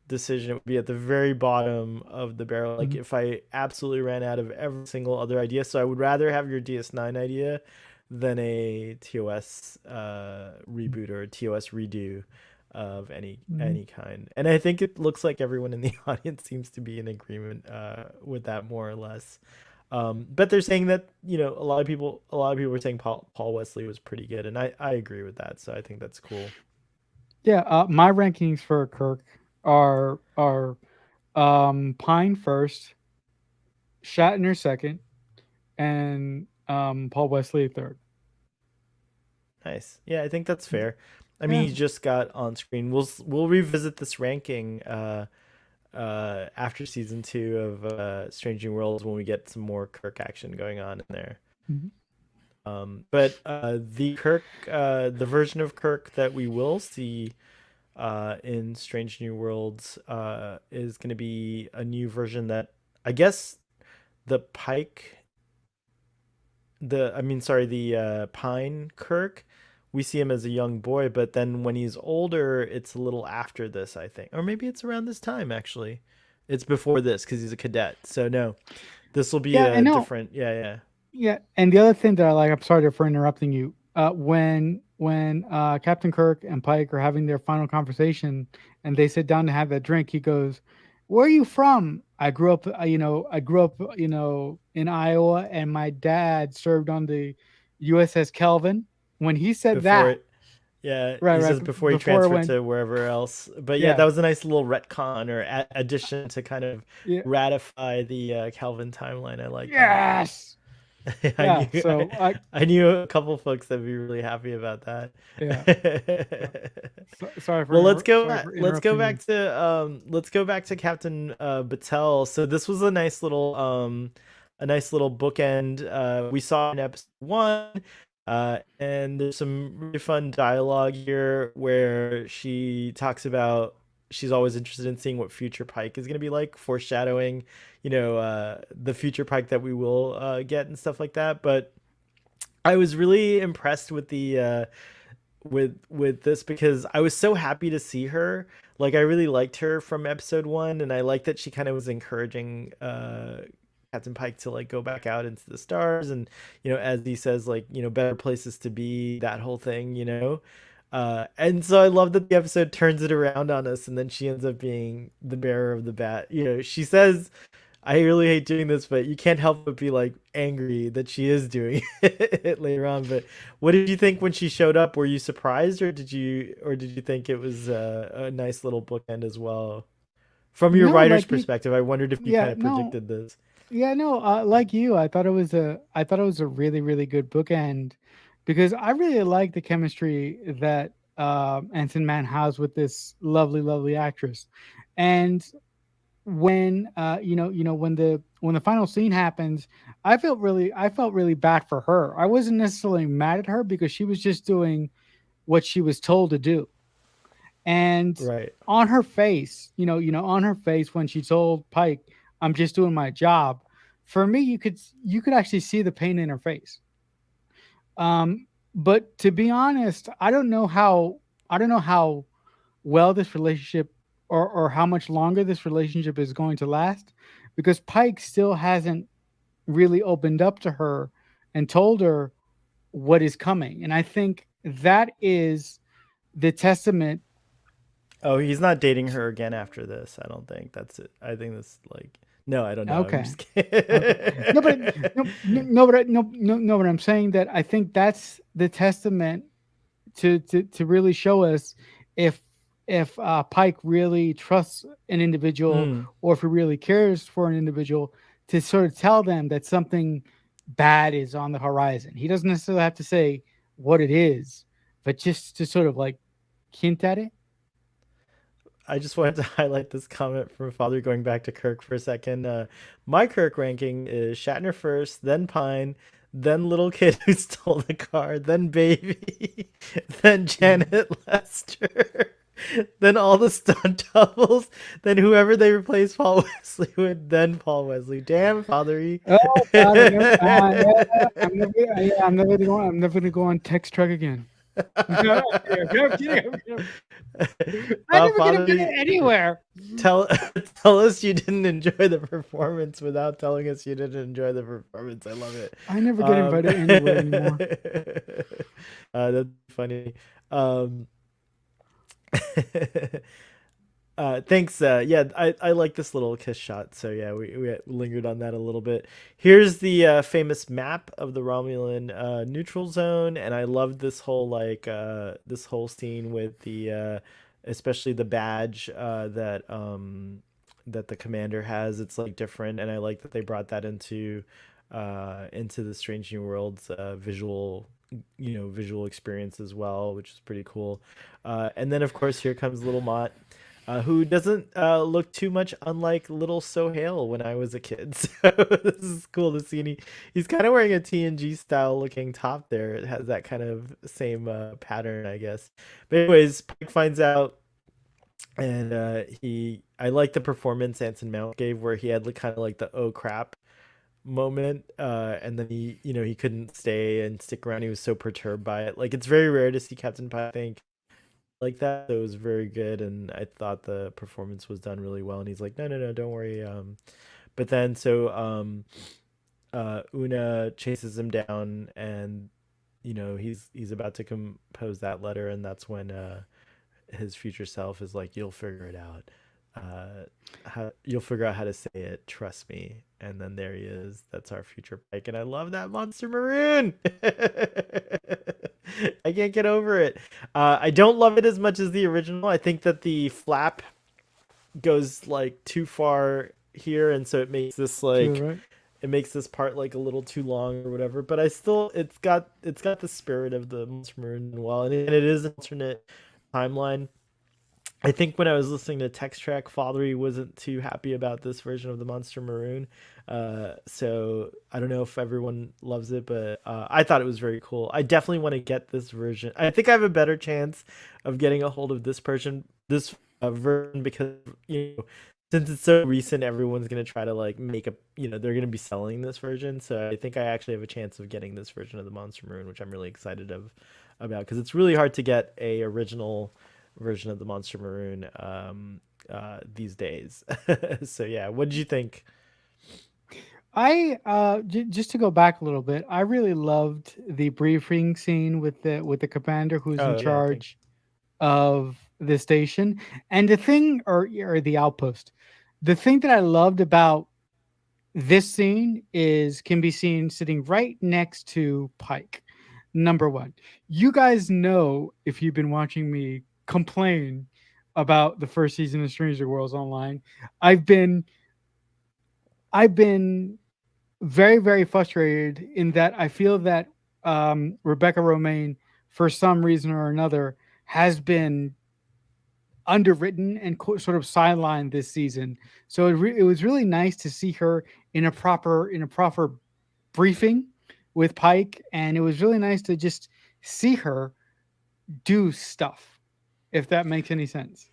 decision. It would be at the very bottom of the barrel. Like Mhm. if I absolutely ran out of every single other idea, so I would rather have your DS9 idea than a TOS reboot or a TOS redo of Mhm. any kind. And I think it looks like everyone in the audience seems to be in agreement with that more or less. But they're saying that a lot of people were saying Paul Wesley was pretty good, and I agree with that. So I think that's cool. Yeah. My rankings for Kirk are Pine first, Shatner second, and Paul Wesley third. Nice. Yeah, I think that's fair. I mean, Yeah. he just got on screen. We'll revisit this ranking after season 2 of Strange New Worlds when we get some more Kirk action going on in there. Mhm. But the version of Kirk that we will see in Strange New Worlds is going to be a new version that I guess the Pike, the Pine Kirk, we see him as a young boy, but then when he's older, it's a little after this, I think, or maybe it's around this time actually. It's before this because he's a cadet. So no, this will be Yeah, a and no, different. Yeah, yeah. yeah, and the other thing that I like, I'm sorry for interrupting you. When Captain Kirk and Pike are having their final conversation, and they sit down to have that drink, he goes, "Where are you from?" I grew up, in Iowa, and my dad served on the USS Kelvin." When he said Before that, it, yeah, right, he right, says before he before it transferred went, to wherever else. But yeah, that yeah, was a nice little retcon or addition to kind of yeah, ratify the Calvin timeline. I like that. yes, I yeah. knew So I knew a couple folks that'd be really happy about that. yeah. So, sorry for Well, let's go interrupting you. back to Captain Battelle. So this was a nice little bookend. We saw in episode 1, and there's some really fun dialogue here where she talks about she's always interested in seeing what future Pike is going to be like, foreshadowing, the future Pike that we will get and stuff like that. But I was really impressed with the with this because I was so happy to see her. Like I really liked her from episode 1, and I liked that she kind of was encouraging Captain Pike to like go back out into the stars, and as he says, like, better places to be, that whole thing. And so I love that the episode turns it around on us, and then she ends up being the bearer of the bat. She says I really hate doing this, but you can't help but be like angry that she is doing it later on. But what did you think when she showed up? Were you surprised, or did you think it was a nice little bookend as well? From your No, writer's like you, perspective, I wondered if you kind yeah, of no, predicted this. yeah, no, like you, I thought it was a really, really good bookend because I really like the chemistry that Anson Man has with this lovely, lovely actress. And when when the final scene happens, I felt really bad for her. I wasn't necessarily mad at her because she was just doing what she was told to do. And Right. on her face, on her face when she told Pike, "I'm just doing my job." For me, you could actually see the pain in her face. But to be honest, I don't know how well this relationship or how much longer this relationship is going to last because Pike still hasn't really opened up to her and told her what is coming. And I think that is the testament. Oh, he's not dating her again after this. I don't think that's it. I think that's like no, I don't know. I'm Okay. just Okay. No, but kidding. no, but I'm saying that I think that's the testament to really show us if Pike really trusts an individual Mm. or if he really cares for an individual to sort of tell them that something bad is on the horizon. He doesn't necessarily have to say what it is, but just to sort of like hint at it. I just wanted to highlight this comment from Father going back to Kirk for a second. My Kirk ranking is Shatner first, then Pine, then little kid who stole the car, then baby, then Mhm. Janet Lester, then all the stunt doubles, then whoever they replace Paul Wesley with, then Paul Wesley. Damn, Father. Oh God, yeah, I'm never gonna go on text truck again. No, I'm kidding. I'm never gonna Father, get it anywhere. tell tell us you didn't enjoy the performance without telling us you didn't enjoy the performance. I love it. I never get Um, invited anywhere anymore. that's funny. Um, thanks. Yeah, I like this little kiss shot. So yeah, we lingered on that a little bit. Here's the famous map of the Romulan neutral zone, and I love this whole this whole scene with the especially the badge that the commander has. It's like different, and I like that they brought that into the Strange New Worlds visual visual experience as well, which is pretty cool. And then of course here comes little Mott, who doesn't look too much unlike little Sohail when I was a kid. So this is cool to see. And he's kind of wearing a TNG style looking top there. It has that kind of same pattern, I guess. But anyways, Pike finds out, and I like the performance Anson Mount gave, where he had like, kind of like the oh crap moment, and then he couldn't stay and stick around. He was so perturbed by it. Like, it's very rare to see Captain Pike think like that. So it was very good, and I thought the performance was done really well. And he's like, no, no, no, don't worry. But then Una chases him down, and he's about to compose that letter, and that's when his future self is like, you'll figure it out. You'll figure out how to say it, trust me. And then there he is. That's our future Pike, and I love that monster maroon. I can't get over it. I don't love it as much as the original. I think that the flap goes like too far here, and so it makes this To the like right. it makes this part like a little too long or whatever. But I still, it's got the spirit of the monster maroon well, and it is an alternate timeline. I think when I was listening to Text Track, Fathery wasn't too happy about this version of the Monster Maroon. So I don't know if everyone loves it, but I thought it was very cool. I definitely want to get this version. I think I have a better chance of getting a hold of this version, because since it's so recent, everyone's gonna try to like make a they're gonna be selling this version. So I think I actually have a chance of getting this version of the Monster Maroon, which I'm really excited about, because it's really hard to get a original version of the Monster Maroon these days. So yeah, what did you think? Just to go back a little bit, I really loved the briefing scene with the commander who's in Oh yeah, thank. charge of the station and the thing or the outpost. The thing that I loved about this scene is can be seen sitting right next to Pike. Number one, you guys know if you've been watching me complain about the first season of Stranger Worlds Online, I've been I've been very very frustrated in that I feel that Rebecca Romaine, for some reason or another, has been underwritten and sort of sidelined this season. So it was really nice to see her in a proper briefing with Pike, and it was really nice to just see her do stuff. If that makes any sense.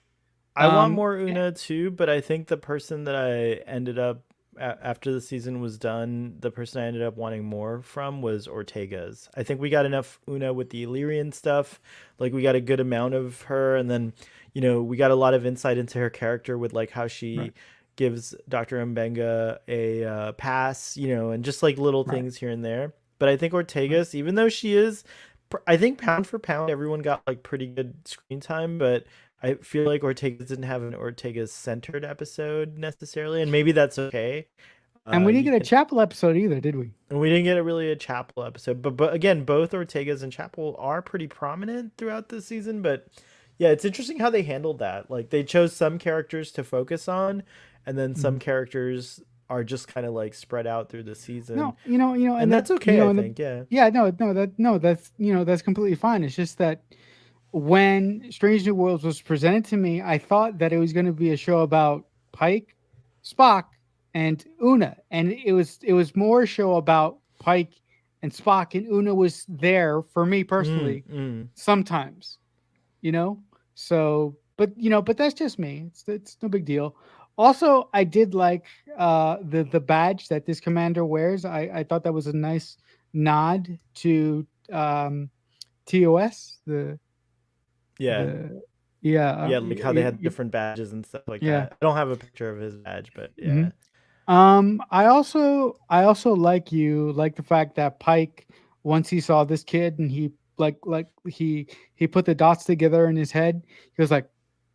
I want Um, more Una too, but I think the person that I ended up after the season was done, the person I ended up wanting more from was Ortega's. I think we got enough Una with the Illyrian stuff. Like we got a good amount of her, and then we got a lot of insight into her character with like how right, she gives Dr. Mbenga a pass, and just like little right. things here and there. But I think Right. Ortega's, even though she is, I think pound for pound, everyone got like pretty good screen time, but I feel like Ortega didn't have an Ortega centered episode necessarily, and maybe that's okay. And we didn't You get a can, Chapel episode either, did we? and we didn't get a really a Chapel episode, but again, both Ortegas and Chapel are pretty prominent throughout the season. But yeah, it's interesting how they handled that. Like they chose some characters to focus on, and then some Mhm. characters are just kind of like spread out through the season, No, and and that that's okay. I think, yeah. yeah, no, that's that's completely fine. It's just that when Strange New Worlds was presented to me, I thought that it was going to be a show about Pike, Spock, and Una, and it was more a show about Pike and Spock, and Una was there for me Mm, personally mm. sometimes, you know. So, but that's just me. It's no big deal. Also, I did like the badge that this commander wears. I thought that was a nice nod to TOS, Yeah, the yeah, yeah, like how they had different badges and stuff like yeah. that. I don't have a picture of his badge, but hmm yeah. I also like the fact that Pike, once he saw this kid and he he put the dots together in his head, he was like,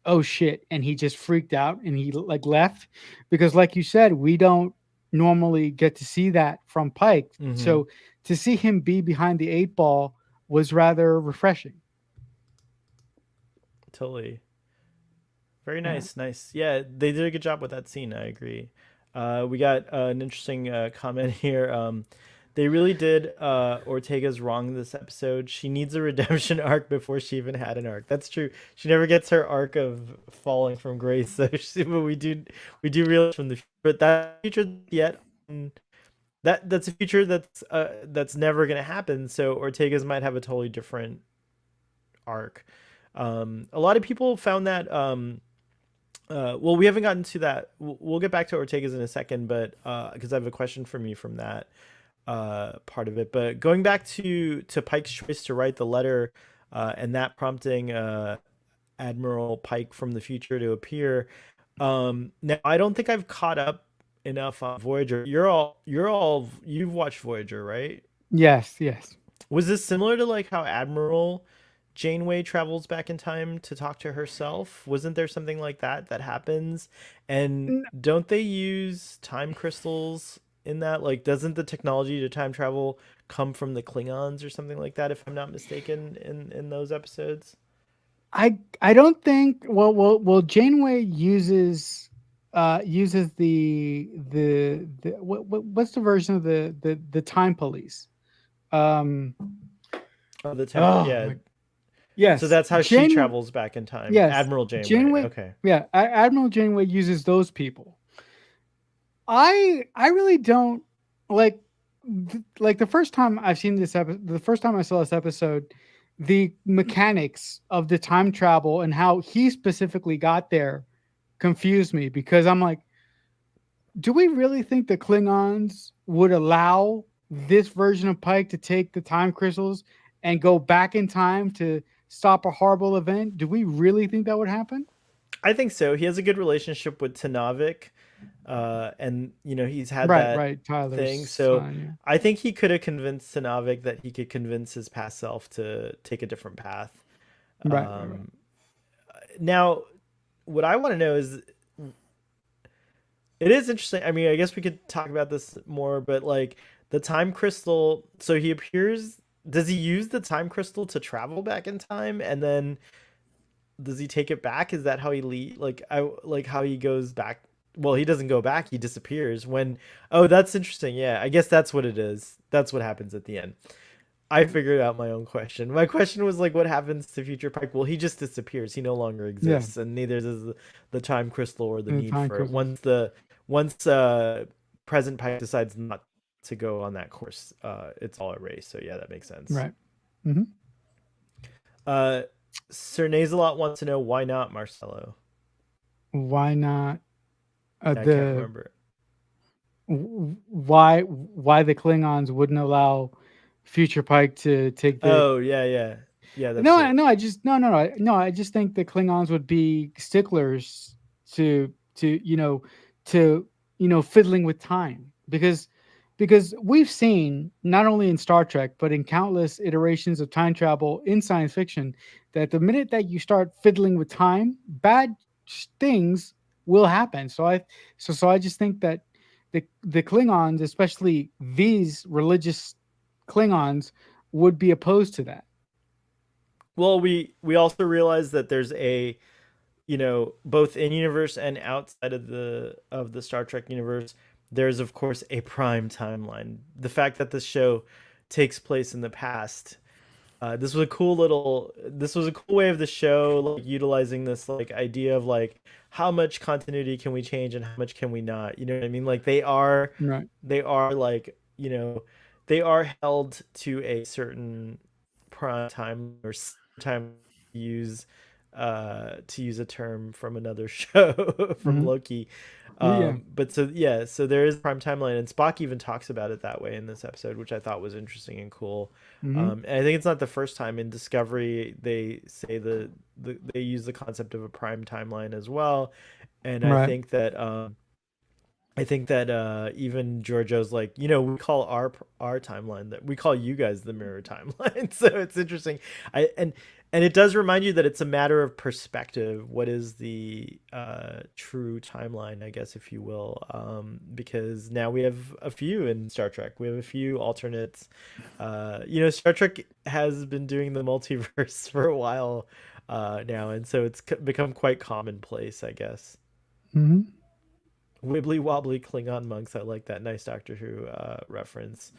"Oh shit!" and he just freaked out and he like left because, like you said, we don't normally get to see that from Pike. Mm-hmm. So to see him be behind the eight ball was rather refreshing. Totally. Very Yeah. nice, nice. Yeah, they did a good job with that scene. I agree. We got an interesting comment here. They really did Ortega's wrong this episode. She needs a redemption arc before she even had an arc. That's true. She never gets her arc of falling from grace. So, but we do realize from the future, but that future yet that's a future that's never gonna happen. So Ortega's might have a totally different arc. A lot of people found that well, we haven't gotten to that. We'll get back to Ortega's in a second, but because I have a question from you from that part of it. But going back to Pike's choice to write the letter, and that prompting Admiral Pike from the future to appear. Now I don't think I've caught up enough on Voyager. You've watched Voyager, right? Yes. Yes. Was this similar to like how Admiral Janeway travels back in time to talk to herself? Wasn't there something like that happens? And don't they use time crystals in that? Like, doesn't the technology to time travel come from the Klingons or something like that? If I'm not mistaken, in those episodes. I don't think Janeway uses the what's the version of the time police? Um Oh, the temper. oh Yeah. my So yes. that's how she travels back in time. Yes. Admiral Janeway. Janeway Okay. yeah, Admiral Janeway uses those people. I really don't like like the first time I've seen this episode, the first time I saw this episode, the mechanics of the time travel and how he specifically got there confused me because I'm like, do we really think the Klingons would allow this version of Pike to take the time crystals and go back in time to stop a horrible event? Do we really think that would happen? I think so. He has a good relationship with Tanavik, and he's had Right, that right. Tyler's thing. So son, I think he could have convinced Tanavik that he could convince his past self to take a different path. yeah. Um, Now, what I want to know is It is interesting. I mean, I guess we could talk about this more, but like the time crystal. So he appears. Does he use the time crystal to travel back in time, and then does he take it back? Is that how he Like I like how he goes back. Well, he doesn't go back. He disappears when. Oh, that's interesting. Yeah, I guess that's what it is. That's what happens at the end. I figured out my own question. My question was like, what happens to future Pike? Well, he just disappears. He no longer Yeah, exists, and neither does the time crystal or the the need time for it. crystal. Once present Pike decides not to go on that course, it's all erased. So yeah, that makes sense. Right. Hmm. Uh, Sir Nasalot wants to know why not Marcello. Why not Yeah, I can't the remember. why the Klingons wouldn't allow future Pike to take the Oh yeah, yeah, yeah. That's no, it. no, I just no. I just think the Klingons would be sticklers to to fiddling with time because we've seen not only in Star Trek but in countless iterations of time travel in science fiction that the minute that you start fiddling with time, bad things will happen. So I just think that the Klingons, especially these religious Klingons, would be opposed to that. Well, we also realize that there's a both in universe and outside of the Star Trek universe, there's of course a prime timeline. The fact that this show takes place in the past, this was a cool way of the show, like utilizing this like idea of like how much continuity can we change and how much can we not. You know what I mean? Like Right. they are like they are held to a certain prime time or time to use to use a term from another show from Hmm. Loki. Yeah. But so yeah, so there is a prime timeline, and Spock even talks about it that way in this episode, which I thought was interesting and cool. Hmm. And I think it's not the first time in Discovery they say they use the concept of a prime timeline as well, and Right. I think that even Giorgio's like, we call our timeline that we call you guys the mirror timeline. So it's interesting. I and it does remind you that it's a matter of perspective. What is the true timeline, I guess, if you will? Because now we have a few in Star Trek. We have a few alternates. Star Trek has been doing the multiverse for a while now, and so it's become quite commonplace, I guess. Hmm. Wibbly wobbly Klingon monks. I like that. Nice Doctor Who reference.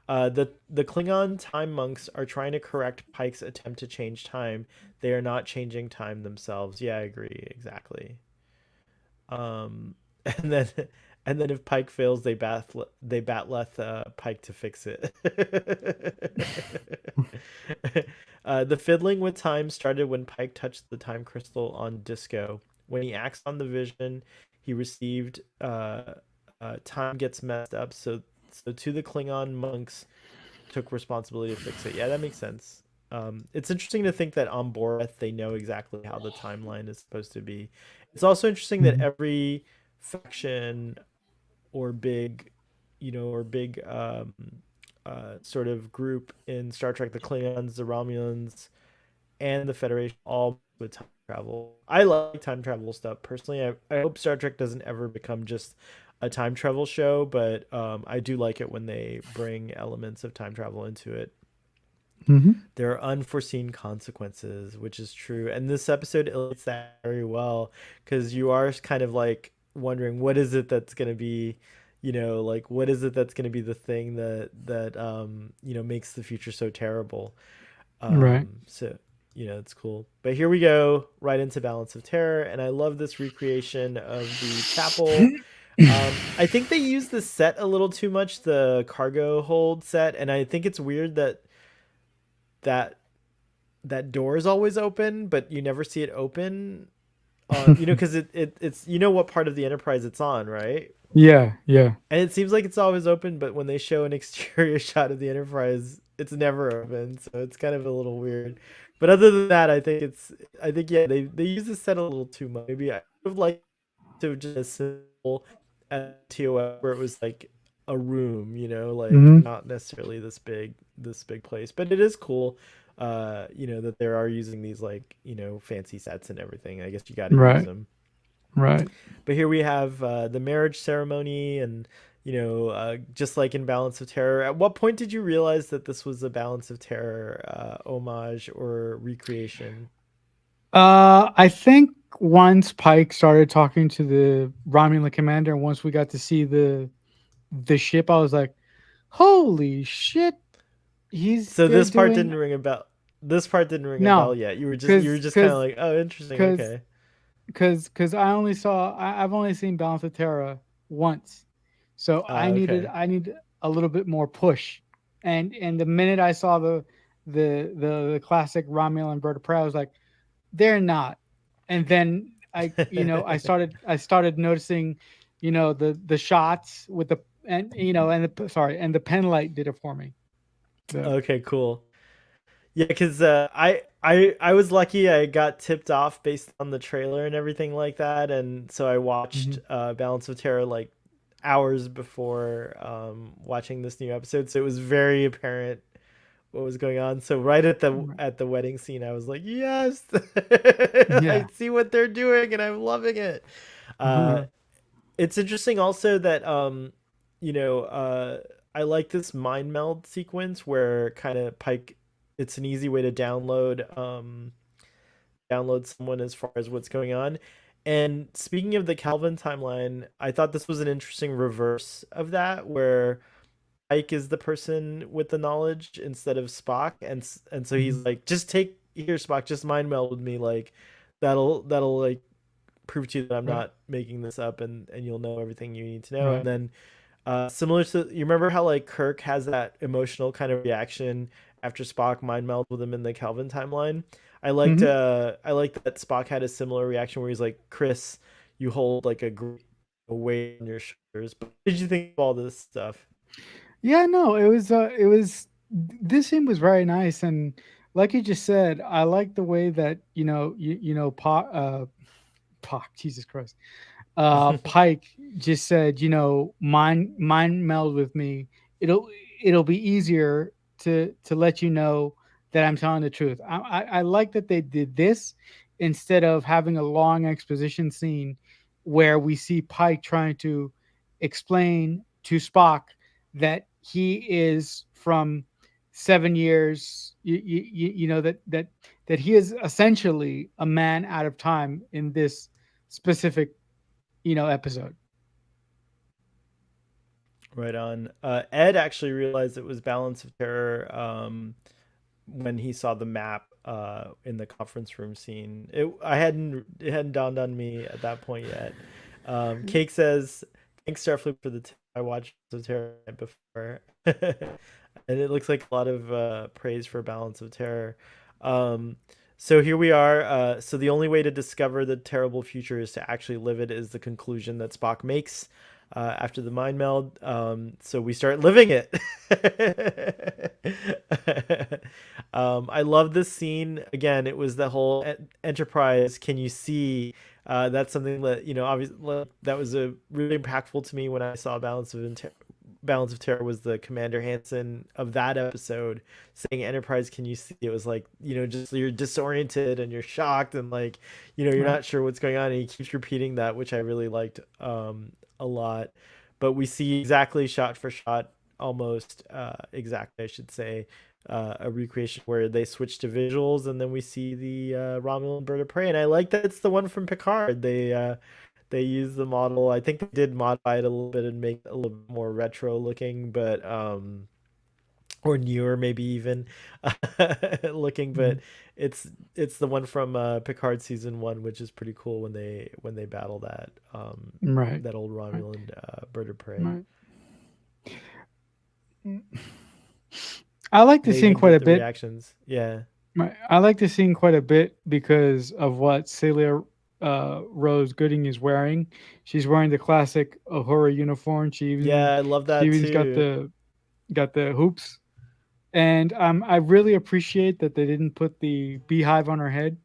The Klingon time monks are trying to correct Pike's attempt to change time. They are not changing time themselves. Yeah, I agree exactly. And then and then if Pike fails, they batleth Pike to fix it. The fiddling with time started when Pike touched the time crystal on Disco. When he acts on the vision he received, time gets messed up. So to the Klingon monks took responsibility to fix it. Yeah, that makes sense. It's interesting to think that on Boreth they know exactly how the timeline is supposed to be. It's also interesting that Hmm. every faction or big, or big sort of group in Star Trek, the Klingons, the Romulans, and the Federation all with time travel. I like time travel stuff personally. I hope Star Trek doesn't ever become just a time travel show, but I do like it when they bring elements of time travel into it. Hmm. There are unforeseen consequences, which is true. And this episode illustrates that very well because you are kind of like wondering what is it that's going to be, like what is it that's going to be the thing that makes the future so terrible. Right. So it's cool. But here we go, right into Balance of Terror, and I love this recreation of the chapel. I think they use the set a little too much, the cargo hold set, and I think it's weird that that door is always open, but you never see it open on, because it's what part of the Enterprise it's on, right? Yeah. Yeah. And it seems like it's always open, but when they show an exterior shot of the Enterprise, it's never open. So it's kind of a little weird. But other than that, I think yeah, they use the set a little too much. Maybe I would have liked to just a simple TOS where it was like a room, like Hmm. not necessarily this big place. But it is cool, that they are using these like fancy sets and everything. I guess you got to use Right. them. Right. But here we have the marriage ceremony, and just like in Balance of Terror. At what point did you realize that this was a Balance of Terror homage or recreation? I think once Pike started talking to the Romulan commander, and once we got to see the ship, I was like, "Holy shit! So They're this part doing didn't ring a bell. This part didn't ring a bell no, yet. You were because just kind of because like, oh, interesting. because Okay. because I've only seen Balance of Terra once, so Okay. I need a little bit more push, and the minute I saw the classic Romulan bird of prey, I was like, they're not. And then I started noticing, the shots with the and and the pen light did it for me. The Okay. Cool. Yeah, because I was lucky. I got tipped off based on the trailer and everything like that, and so I watched Mhm. Balance of Terror like hours before watching this new episode. So it was very apparent what was going on. So right Right. at the wedding scene, I was like, yes, I Yeah. see what they're doing, and I'm loving it. Uh, it's interesting also that you know I like this mind meld sequence where kind of Pike, it's an easy way to download someone as far as what's going on. And speaking of the Calvin timeline, I thought this was an interesting reverse of that, where Pike is the person with the knowledge instead of Spock, and so he's Mhm. like, just take here, Spock, just mind meld with me, like that'll like prove to you that I'm Right. not making this up, and you'll know everything you need to know. And Right. then similar to, you remember how like Kirk has that emotional kind of reaction after Spock mind meld with him in the Kelvin timeline. Hmm. I liked that Spock had a similar reaction where he's like, Chris, you hold like a weight on your shoulders. But what did you think of all this stuff? Yeah. No, it was. This scene was very nice, and like you just said, I like the way that Pac, Jesus Christ, Pike just said, mind meld with me. It'll it'll be easier to let you know that I'm telling the truth. I like that they did this instead of having a long exposition scene where we see Pike trying to explain to Spock that he is from 7 years. That he is essentially a man out of time in this specific episode. Right on. Ed actually realized it was Balance of Terror when he saw the map in the conference room scene. It hadn't dawned on me at that point yet. Cake says, "Thanks Starfleet for the I watched the Terror night before," and it looks like a lot of praise for Balance of Terror. Um, so here we are. So the only way to discover the terrible future is to actually live it, is the conclusion that Spock makes after the mind meld. So we start living it. I love this scene. Again, it was the whole Enterprise. Can you see? That's something that, obviously that was a really impactful to me when I saw Balance of Terror, was the Commander Hansen of that episode saying, Enterprise, can you see? It was like, just you're disoriented and you're shocked, and like, you're Right. not sure what's going on. And he keeps repeating that, which I really liked a lot. But we see exactly shot for shot, almost exactly, I should say, a recreation where they switch to visuals, and then we see the Romulan bird of prey. And I like that it's the one from Picard. They use the model. I think they did modify it a little bit and make it a little bit more retro looking, but or newer maybe even looking. But Mhm. it's it's the one from Picard season 1, which is pretty cool when they battle Right. that old Right. Romulan bird of prey. Right. I like the They scene even quite get a the bit. reactions. Yeah. Right. I like the scene quite a bit because of what Celia Rose Gooding is wearing. She's wearing the classic Uhura uniform. Yeah, I love She that even's too. got the hoops, and I really appreciate that they didn't put the beehive on her head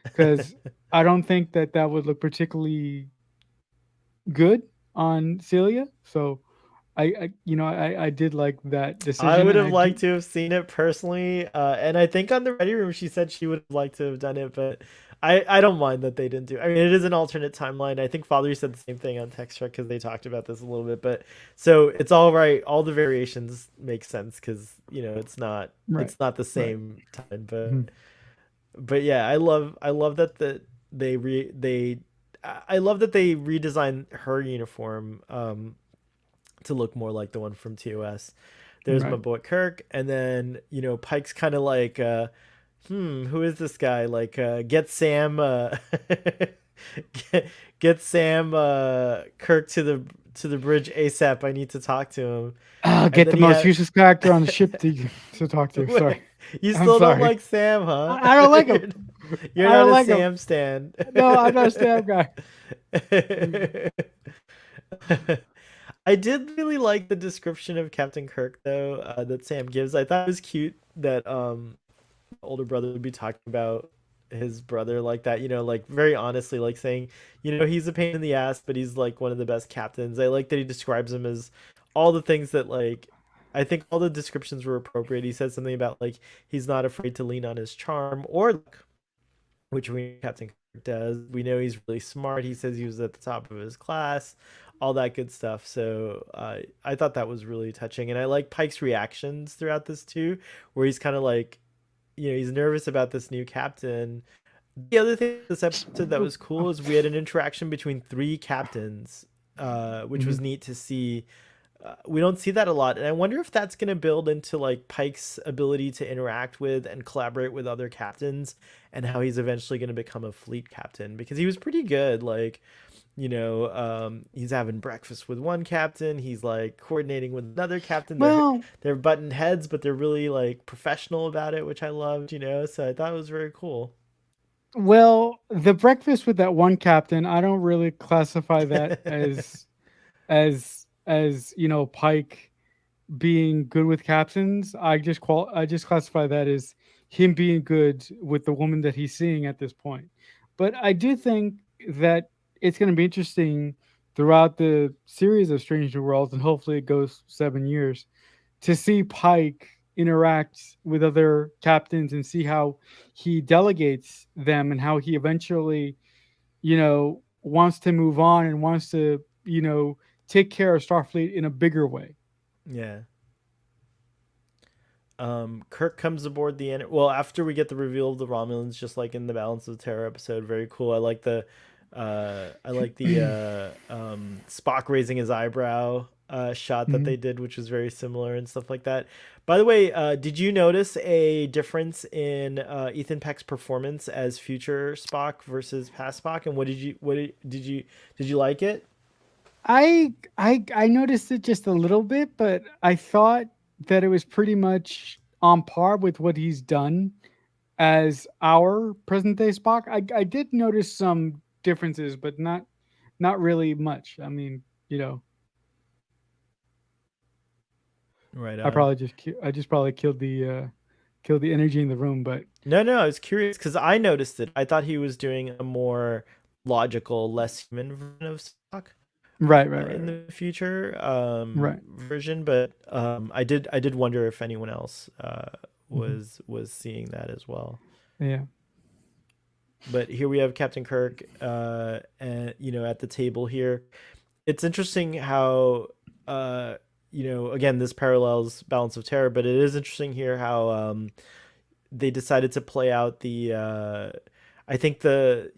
because I don't think that that would look particularly good on Celia. So I did like that I decision, would and have I liked do. to have seen it personally, and I think on the Ready Room she said she would have liked to have done it, but I don't mind that they didn't do. I mean, it is an alternate timeline. I think Father said the same thing on Text Truck because they talked about this a little bit. But so it's all right. All the variations make sense because Right. it's not the Right. same time. Mhm. But yeah, I love that they I love that they redesigned her uniform to look more like the one from TOS. There's my Right. boy Kirk, and then Pike's kind of like who is this guy? Like, get Sam, get Sam, Kirk to the bridge ASAP. I need to talk to him. And Get then the he most had, useless character on the ship to talk to. Sorry. wait, you I'm still don't sorry. like Sam, huh? I don't like him. You're I not don't a like him. Sam stan. No, I'm not a stab guy. Mm. I did really like the description of Captain Kirk though that Sam gives. I thought it was cute that older brother would be talking about his brother like that, like very honestly, like saying, he's a pain in the ass, but he's like one of the best captains. I like that he describes him as all the things that like I think all the descriptions were appropriate. He said something about like he's not afraid to lean on his charm or luck, which we Captain Kirk does. We know he's really smart. He says he was at the top of his class, all that good stuff. So I thought that was really touching, and I like Pike's reactions throughout this too, where he's kind of like, he's nervous about this new captain. The other thing this episode that was cool is we had an interaction between three captains, which was Mhm. neat to see. We don't see that a lot, and I wonder if that's going to build into like Pike's ability to interact with and collaborate with other captains, and how he's eventually going to become a fleet captain because he was pretty good. Like, he's having breakfast with one captain, he's like coordinating with another captain. Well, They're button heads, but they're really like professional about it, which I loved. So I thought it was very cool. the breakfast with that one captain, I don't really classify that as Pike being good with captains. I just classify that as him being good with the woman that he's seeing at this point. But I do think that it's going to be interesting throughout the series of Strange New Worlds, and hopefully it goes 7 years, to see Pike interact with other captains and see how he delegates them and how he eventually, wants to move on and wants to, take care of Starfleet in a bigger way. Yeah. Kirk comes aboard well, after we get the reveal of the Romulans, just like in the Balance of Terror episode. Very cool. I like the Spock raising his eyebrow shot that Mhm. they did, which was very similar and stuff like that. By the way, did you notice a difference in Ethan Peck's performance as future Spock versus past Spock? And did you like it? I noticed it just a little bit, but I thought that it was pretty much on par with what he's done as our present day Spock. I did notice some differences, but not really much. I mean, you know, Right on. I just probably killed the energy in the room, but No, no, I was curious because I noticed it. I thought he was doing a more logical, less human version of Spock right, right, right, in right, the future right. version, but I did wonder if anyone else Hmm. was seeing that as well. Yeah. But here we have Captain Kirk, and at the table here. It's interesting how again, this parallels Balance of Terror, but it is interesting here how they decided to play out the I think the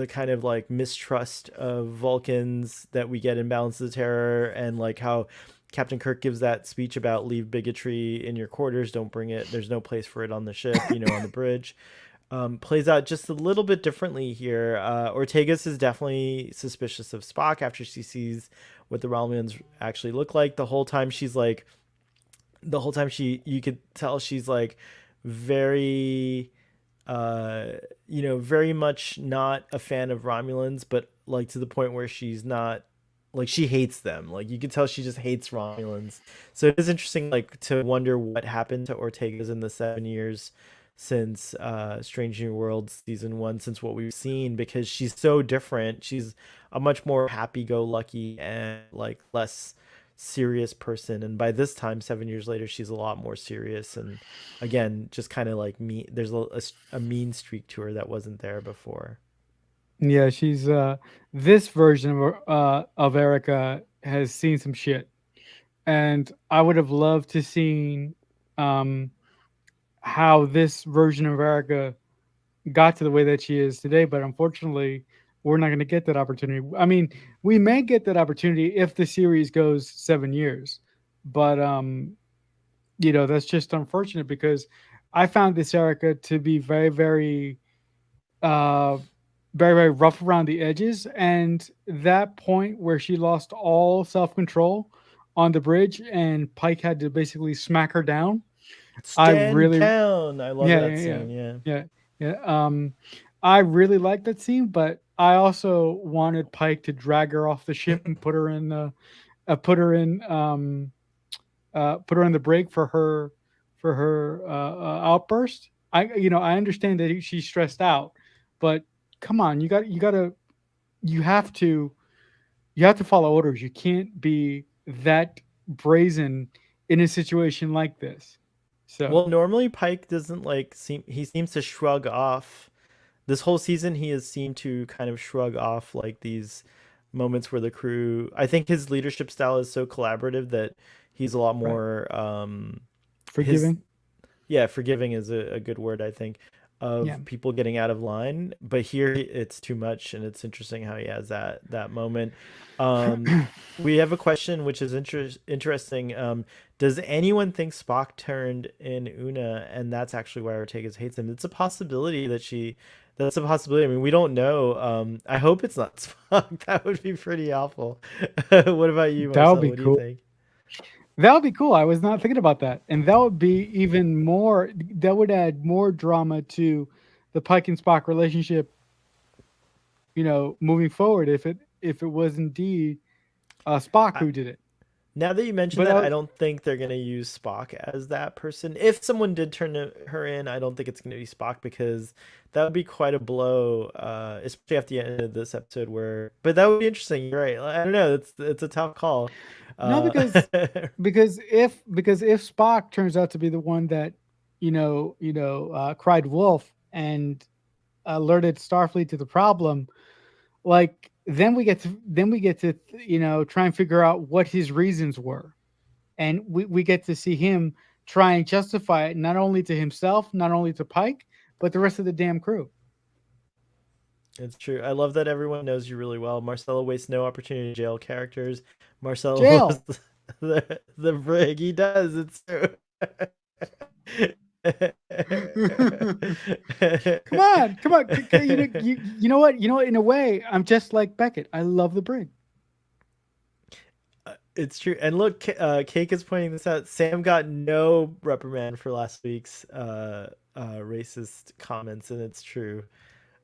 kind of like mistrust of Vulcans that we get in Balance of the Terror, and like how Captain Kirk gives that speech about leave bigotry in your quarters, don't bring it, there's no place for it on the ship, on the bridge. Plays out just a little bit differently here. Ortegas is definitely suspicious of Spock after she sees what the Romulans actually look like. The whole time you could tell she's like very very much not a fan of Romulans, but like to the point where she's not, like, she hates them. Like you can tell she just hates Romulans. So it is interesting, like, to wonder what happened to Ortega's in the 7 years since Strange New Worlds season 1, since what we've seen, because she's so different. She's a much more happy-go-lucky and like less serious person, and by this time 7 years later she's a lot more serious, and again just kind of like me, there's a mean streak to her that wasn't there before. Yeah, she's this version of Erica has seen some shit. And I would have loved to seen um how this version of Erica got to the way that she is today, but unfortunately, we're not going to get that opportunity. I mean, we may get that opportunity if the series goes 7 years, but that's just unfortunate because I found this Erica to be very, uh, very rough around the edges, and that point where she lost all self control on the bridge, and Pike had to basically smack her down. I Stand really, down, I love yeah, that yeah, yeah, scene, yeah. yeah, yeah. I really liked that scene, but I also wanted Pike to drag her off the ship and put her in put her in put her in the break for her outburst. I understand that she's stressed out, but come on, you have to you have to follow orders. You can't be that brazen in a situation like this. So Well, normally Pike doesn't like seem he seems to shrug off. This whole season he has seemed to kind of shrug off like these moments where the crew, I think his leadership style is so collaborative that he's a lot right, more his forgiving. yeah, forgiving is a good word, I think, Yeah. of people getting out of line. But here it's too much, and it's interesting how he has that moment. Um, we have a question which is interesting. Does anyone think Spock turned in Una, and that's actually why Ortegas hates him? It's a possibility that she. That's a possibility. I mean, we don't know. I hope it's not Spock. That would be pretty awful. What about you, That would Marcel? be What do you cool. think? That would be cool. I was not thinking about that. And that would be even more, that would add more drama to the Pike and Spock relationship, moving forward if it was indeed Spock I, who did it. Now that you mention But that, I don't think they're gonna use Spock as that person. If someone did turn her in, I don't think it's gonna be Spock because that would be quite a blow, especially after the end of this episode. But that would be interesting. You're right. I don't know. It's a tough call. no, Uh, because if Spock turns out to be the one that, cried wolf and alerted Starfleet to the problem, like then we get to try and figure out what his reasons were, and we get to see him try and justify it not only to himself, not only to Pike, but the rest of the damn crew. it's true. I love that everyone knows you really well. Marcelo wastes no opportunity to jail characters. Marcelo was Jail. the brig. He does. It's true. Come on. In a way, I'm just like Beckett. I love the brig. It's true. And look, Cake is pointing this out. Sam got no reprimand for last week's racist comments, and it's true.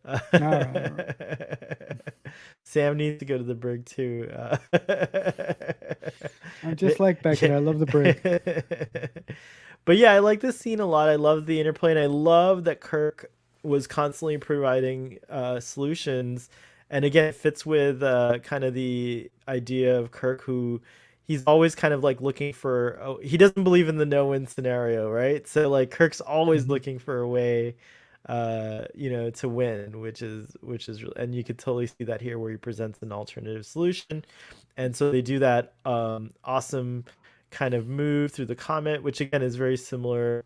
Uh, All right, all right. Sam needs to go to the brig too. I'm just like Beckett. I love the brig. But yeah, I like this scene a lot. I love the interplay, and I love that Kirk was constantly providing solutions. And again, it fits with kind of the idea of Kirk, who he's always kind of like looking for. Oh, he doesn't believe in the no-win scenario, right? So like Kirk's always Mhm. looking for a way, to win, which is really, and you could totally see that here where he presents an alternative solution, and so they do that awesome kind of move through the comet, which again is very similar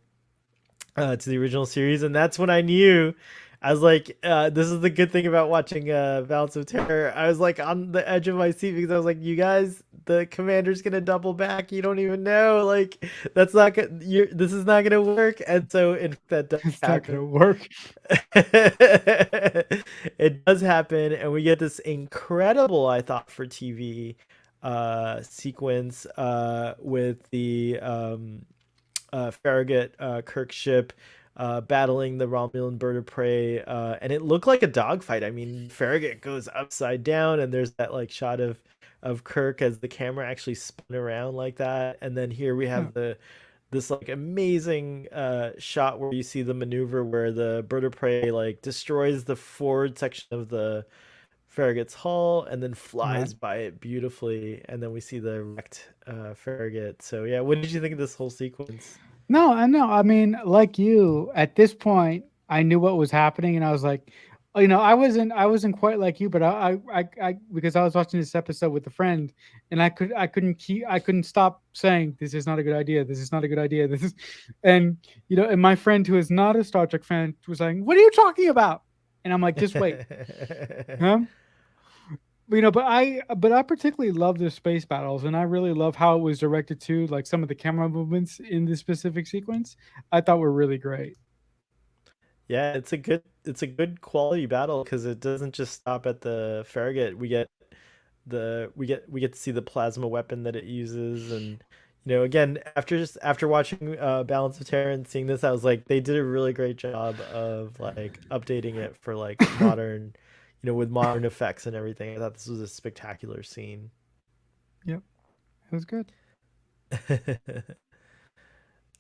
to the original series, and that's when I knew. I was like, this is the good thing about watching Balance of Terror. I was like on the edge of my seat because I was like, you guys, the commander's gonna double back. You don't even know, like that's not gonna. This is not gonna work. And so, that does It's not gonna happen. work. It does happen, and we get this incredible, I thought, for TV sequence with the Farragut Kirk ship battling the Romulan bird of prey, and it looked like a dogfight. I mean, Farragut goes upside down, and there's that like shot of Kirk as the camera actually spun around like that, and then here we Yeah. have the this like amazing shot where you see the maneuver where the bird of prey like destroys the forward section of the Farragut's hull and then Right. flies by it beautifully, and then we see the wrecked Farragut. So yeah, what did you think of this whole sequence? No, I know. I mean, like you, at this point, I knew what was happening, and I was like, I wasn't quite like you, but because I was watching this episode with a friend, and I couldn't stop saying, "This is not a good idea. This is not a good idea. This is," and and my friend who is not a Star Trek fan was saying, "What are you talking about?" And I'm like, "Just wait, huh?" But I particularly love the space battles, and I really love how it was directed too. Like some of the camera movements in this specific sequence, I thought were really great. Yeah, it's a good quality battle because it doesn't just stop at the Farragut. We get to see the plasma weapon that it uses, and again, after watching Balance of Terror and seeing this, I was like, they did a really great job of like updating it for like modern, with modern effects and everything. I thought this was a spectacular scene. Yep, it was good.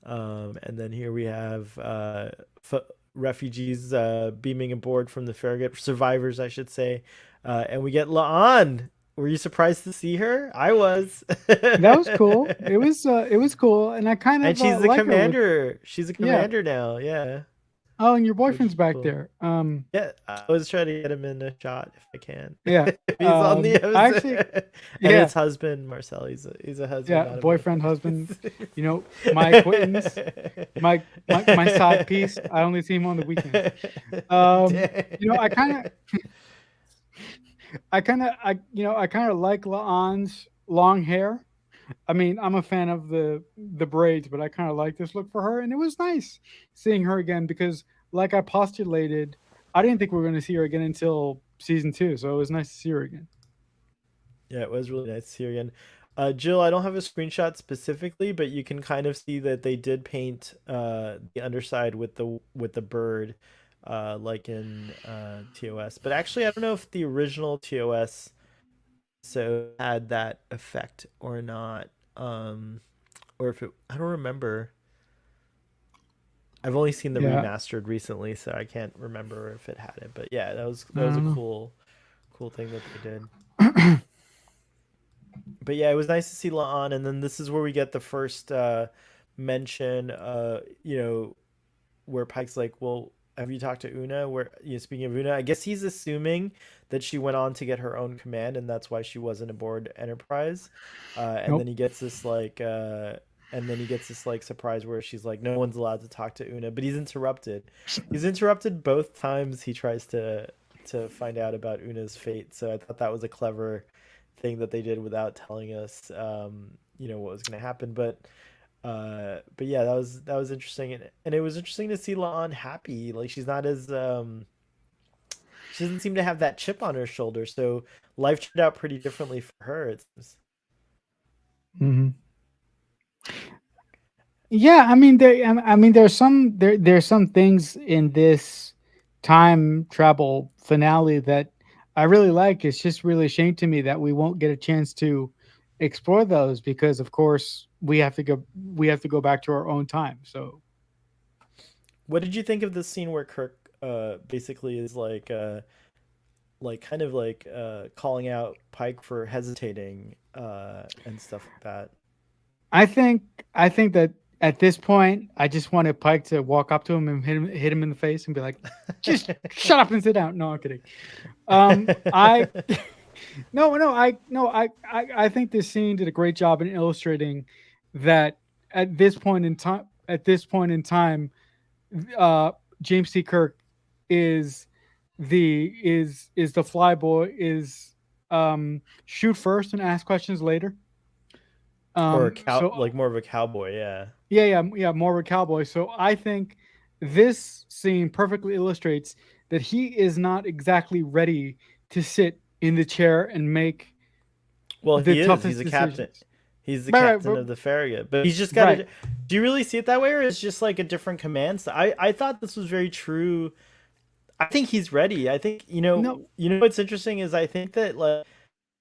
And then here we have f refugees beaming aboard from the Farragut, survivors, I should say. And we get La'an. Were you surprised to see her? I was. That was cool. It was cool, and I kind And of she's the like her with commander. She's a yeah. commander now. Yeah, Oh, and your which boyfriend's is back cool. there. Yeah, I was trying to get him in a shot if I can. Yeah. If he's on the I actually, episode. And yeah, his husband, Marcel. He's a husband, yeah, not a boyfriend, boyfriend. husband. My acquaintance, my side piece. I only see him on the weekends. I kind of I kind of like La'an's long hair. I mean, I'm a fan of the braids, but I kind of like this look for her, and it was nice seeing her again because, like I postulated, I didn't think we were going to see her again until season 2, so it was nice to see her again. Yeah, it was really nice to see her again. Jill, I don't have a screenshot specifically, but you can kind of see that they did paint the underside with the bird, like in TOS. But actually, I don't know if the original TOS so had that effect or not, or if it. I don't remember. I've only seen the Yeah, remastered recently, so I can't remember if it had it. But yeah, I that was a don't cool thing that they did. know. But yeah, it was nice to see La'an, and then this is where we get the first mention. Where Pike's like, "Well, have you talked to Una?" Where speaking of Una, I guess he's assuming that she went on to get her own command, and that's why she wasn't aboard Enterprise. And then Nope. he gets this like surprise where she's like, "No one's allowed to talk to Una," but he's interrupted. He's interrupted both times he tries to find out about Una's fate. So I thought that was a clever thing that they did without telling us, what was going to happen. But yeah, that was interesting, and it was interesting to see La'an happy. Like she's not as she doesn't seem to have that chip on her shoulder. So life turned out pretty differently for her. It seems. Hmm. Yeah, I mean, there's some things in this time travel finale that I really like. It's just really a shame to me that we won't get a chance to explore those because, of course, we have to go back to our own time. So What did you think of the scene where Kirk basically is like kind of like calling out Pike for hesitating and stuff like that? I think I think that at this point, I just wanted Pike to walk up to him and hit him in the face and be like, "Just shut up and sit down." No, I'm kidding. I No, no, I think this scene did a great job in illustrating that at this point in time, uh, James T. Kirk is the flyboy is shoot first and ask questions later. Or a So like more of a cowboy, yeah. yeah, yeah, yeah, more of a cowboy. So I think this scene perfectly illustrates that he is not exactly ready to sit in the chair and make Well, the he is. He's toughest a captain. decisions. He's the Right, right, captain of the Farragut, but he's just got right. to. Do you really see it that way, or is it just like a different command? I thought this was very true. I think he's ready. I think No, what's interesting is I think that like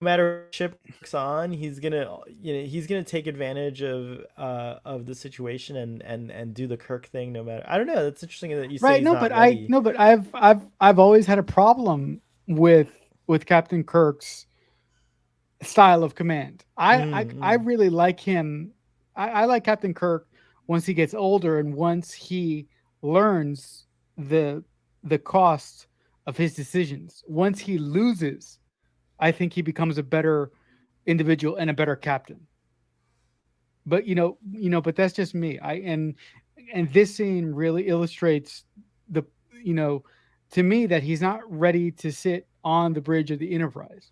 no matter what ship Kirk's on, he's gonna take advantage of the situation and do the Kirk thing. No matter, I don't know. That's interesting that you say right. he's No, not but I ready. no, but I've always had a problem with. with Captain Kirk's style of command. I Mm-hmm. really like him. I like Captain Kirk once he gets older and once he learns the the cost of his decisions. Once he loses, I think he becomes a better individual and a better captain. But but that's just me. And this scene really illustrates the you know to me that he's not ready to sit on the bridge of the Enterprise.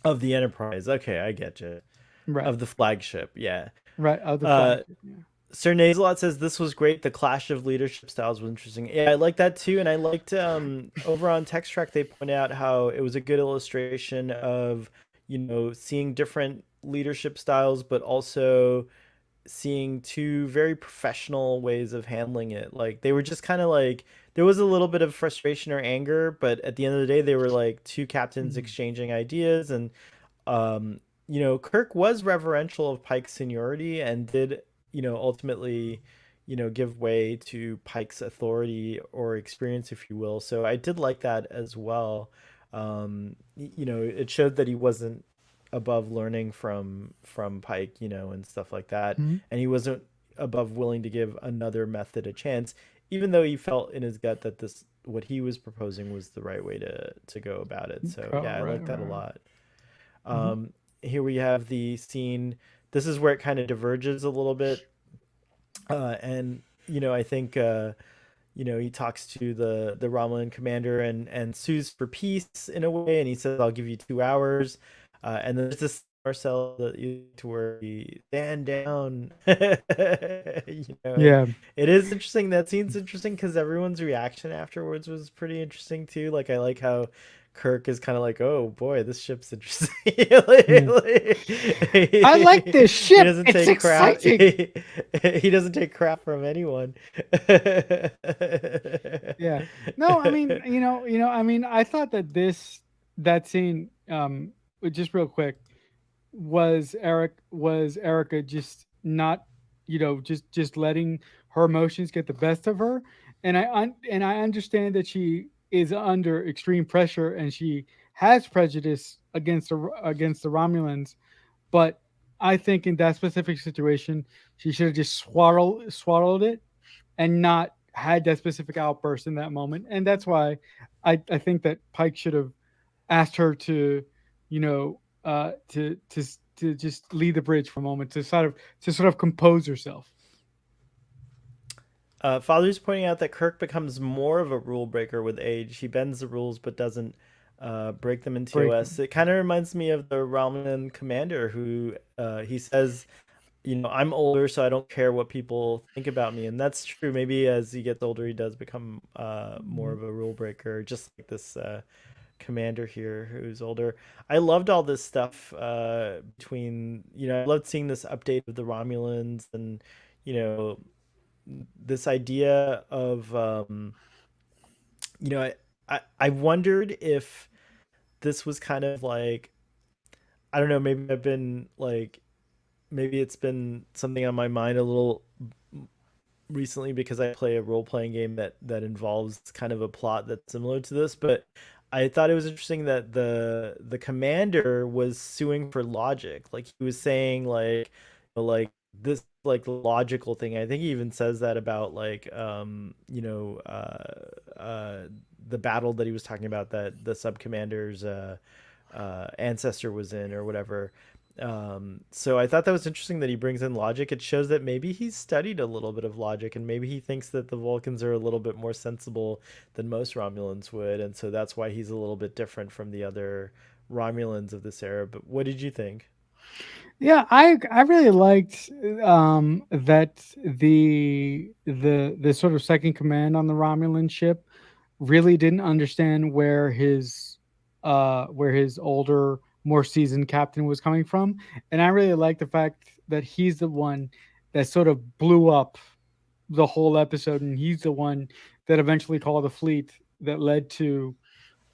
Of the Enterprise. Okay, I get you. Right. Of the flagship, yeah. Right. Of the Uh, flagship. Yeah. Sir Nazelot says this was great. The clash of leadership styles was interesting. Yeah, I like that too, and I liked over on Text Track they point out how it was a good illustration of seeing different leadership styles, but also seeing two very professional ways of handling it. Like they were just kind of like there was a little bit of frustration or anger, but at the end of the day, they were like two captains Mhm. exchanging ideas, and um, Kirk was reverential of Pike's seniority and did, ultimately, give way to Pike's authority or experience, if you will. So I did like that as well. It showed that he wasn't above learning from Pike, and stuff like that, Mhm. and he wasn't above willing to give another method a chance, even though he felt in his gut that this what he was proposing was the right way to go about it. So Oh, yeah, I right, like that right, a right. lot. Mhm. Um, Here we have the scene. This is where it kind of diverges a little bit, and I think he talks to the Romulan commander and sues for peace in a way, and he says, "I'll give you 2 hours," and then there's this Marcel that you to where he stand down, and Yeah. it is interesting. That scene's interesting because everyone's reaction afterwards was pretty interesting too. Like I like how Kirk is kind of like, "Oh boy, this ship's interesting." Yeah. I like this He ship. doesn't It's take crap. exciting. He doesn't take crap from anyone. Yeah. No, I mean, I thought that that scene, just real quick, was Erica just not, just letting her emotions get the best of her, and I understand that she is under extreme pressure and she has prejudice against the Romulans, but I think in that specific situation, she should have just swallowed it and not had that specific outburst in that moment. And that's why I think that Pike should have asked her to, to just lead the bridge for a moment to sort of compose herself. Father's pointing out that Kirk becomes more of a rule breaker with age. He bends the rules but doesn't break them in Break TOS. them. It kind of reminds me of the Romulan commander who he says, I'm older, so I don't care what people think about me. And that's true. Maybe as he gets older, he does become more Mhm. of a rule breaker, just like this commander here who's older. I loved all this stuff between, I loved seeing this update of the Romulans and, you know, this idea of I wondered if this was kind of like I don't know, maybe I've been like maybe it's been something on my mind a little recently because I play a role playing game that involves kind of a plot that's similar to this, but I thought it was interesting that the commander was suing for logic. Like he was saying like this like logical thing. I think he even says that about like the battle that he was talking about that the sub commander's ancestor was in or whatever. So I thought that was interesting that he brings in logic. It shows that maybe he's studied a little bit of logic and maybe he thinks that the Vulcans are a little bit more sensible than most Romulans would, and so that's why he's a little bit different from the other Romulans of this era. But what did you think? Yeah, I really liked that the sort of second command on the Romulan ship really didn't understand where his older, more seasoned captain was coming from, and I really like the fact that he's the one that sort of blew up the whole episode, and he's the one that eventually called a fleet that led to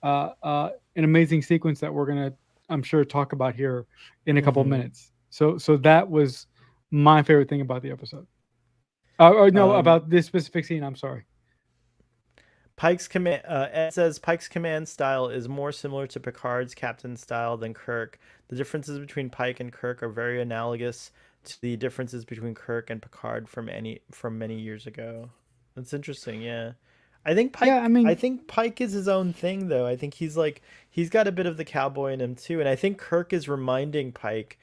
an amazing sequence that we're gonna, I'm sure, talk about here in a couple of Mm-hmm. minutes. So that was my favorite thing about the episode. Or no, Um, about this specific scene. I'm sorry. Ed says Pike's command style is more similar to Picard's captain style than Kirk. The differences between Pike and Kirk are very analogous to the differences between Kirk and Picard from many years ago. That's interesting. Yeah, Yeah, I I mean, think Pike is his own thing though. I think he's got a bit of the cowboy in him too, and I think Kirk is reminding Pike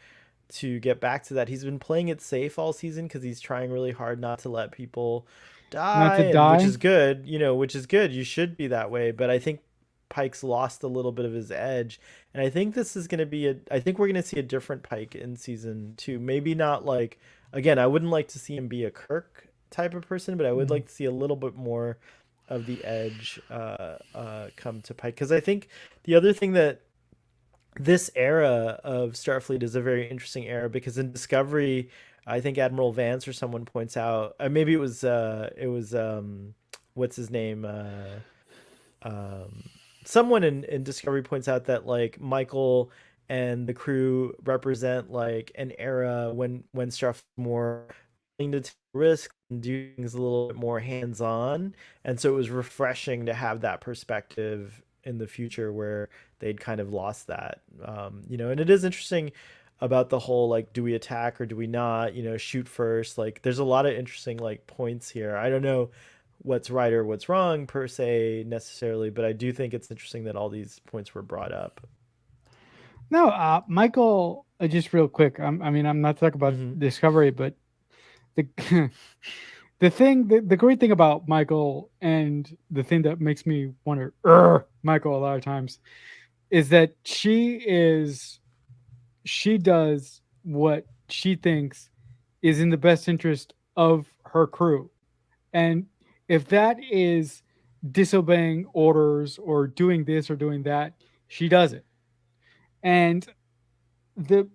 to get back to that. He's been playing it safe all season because he's trying really hard not to let people not die, to and which die. is good, which is good. You should be that way, but I think Pike's lost a little bit of his edge, and I think this is going to be a. I think we're going to see a different Pike in season 2. Maybe not like again. I wouldn't like to see him be a Kirk type of person, but I would Mhm. like to see a little bit more of the edge come to Pike because I think the other thing that this era of Starfleet is a very interesting era because in Discovery, I think Admiral Vance or someone points out, maybe it was what's his name, um, someone in Discovery points out that like Michael and the crew represent like an era when Starfleet more willing to take risks and do things a little bit more hands on, and so it was refreshing to have that perspective in the future where they'd kind of lost that. And it is interesting about the whole like, do we attack or do we not? Shoot first. Like, there's a lot of interesting like points here. I don't know what's right or what's wrong per se necessarily, but I do think it's interesting that all these points were brought up. No, Michael. Just real quick. I mean, I'm not talking about Mm-hmm. Discovery, but the the great thing about Michael, and the thing that makes me wonder, Michael, a lot of times, is that she does what she thinks is in the best interest of her crew. And if that is disobeying orders or doing this or doing that, she does it. And the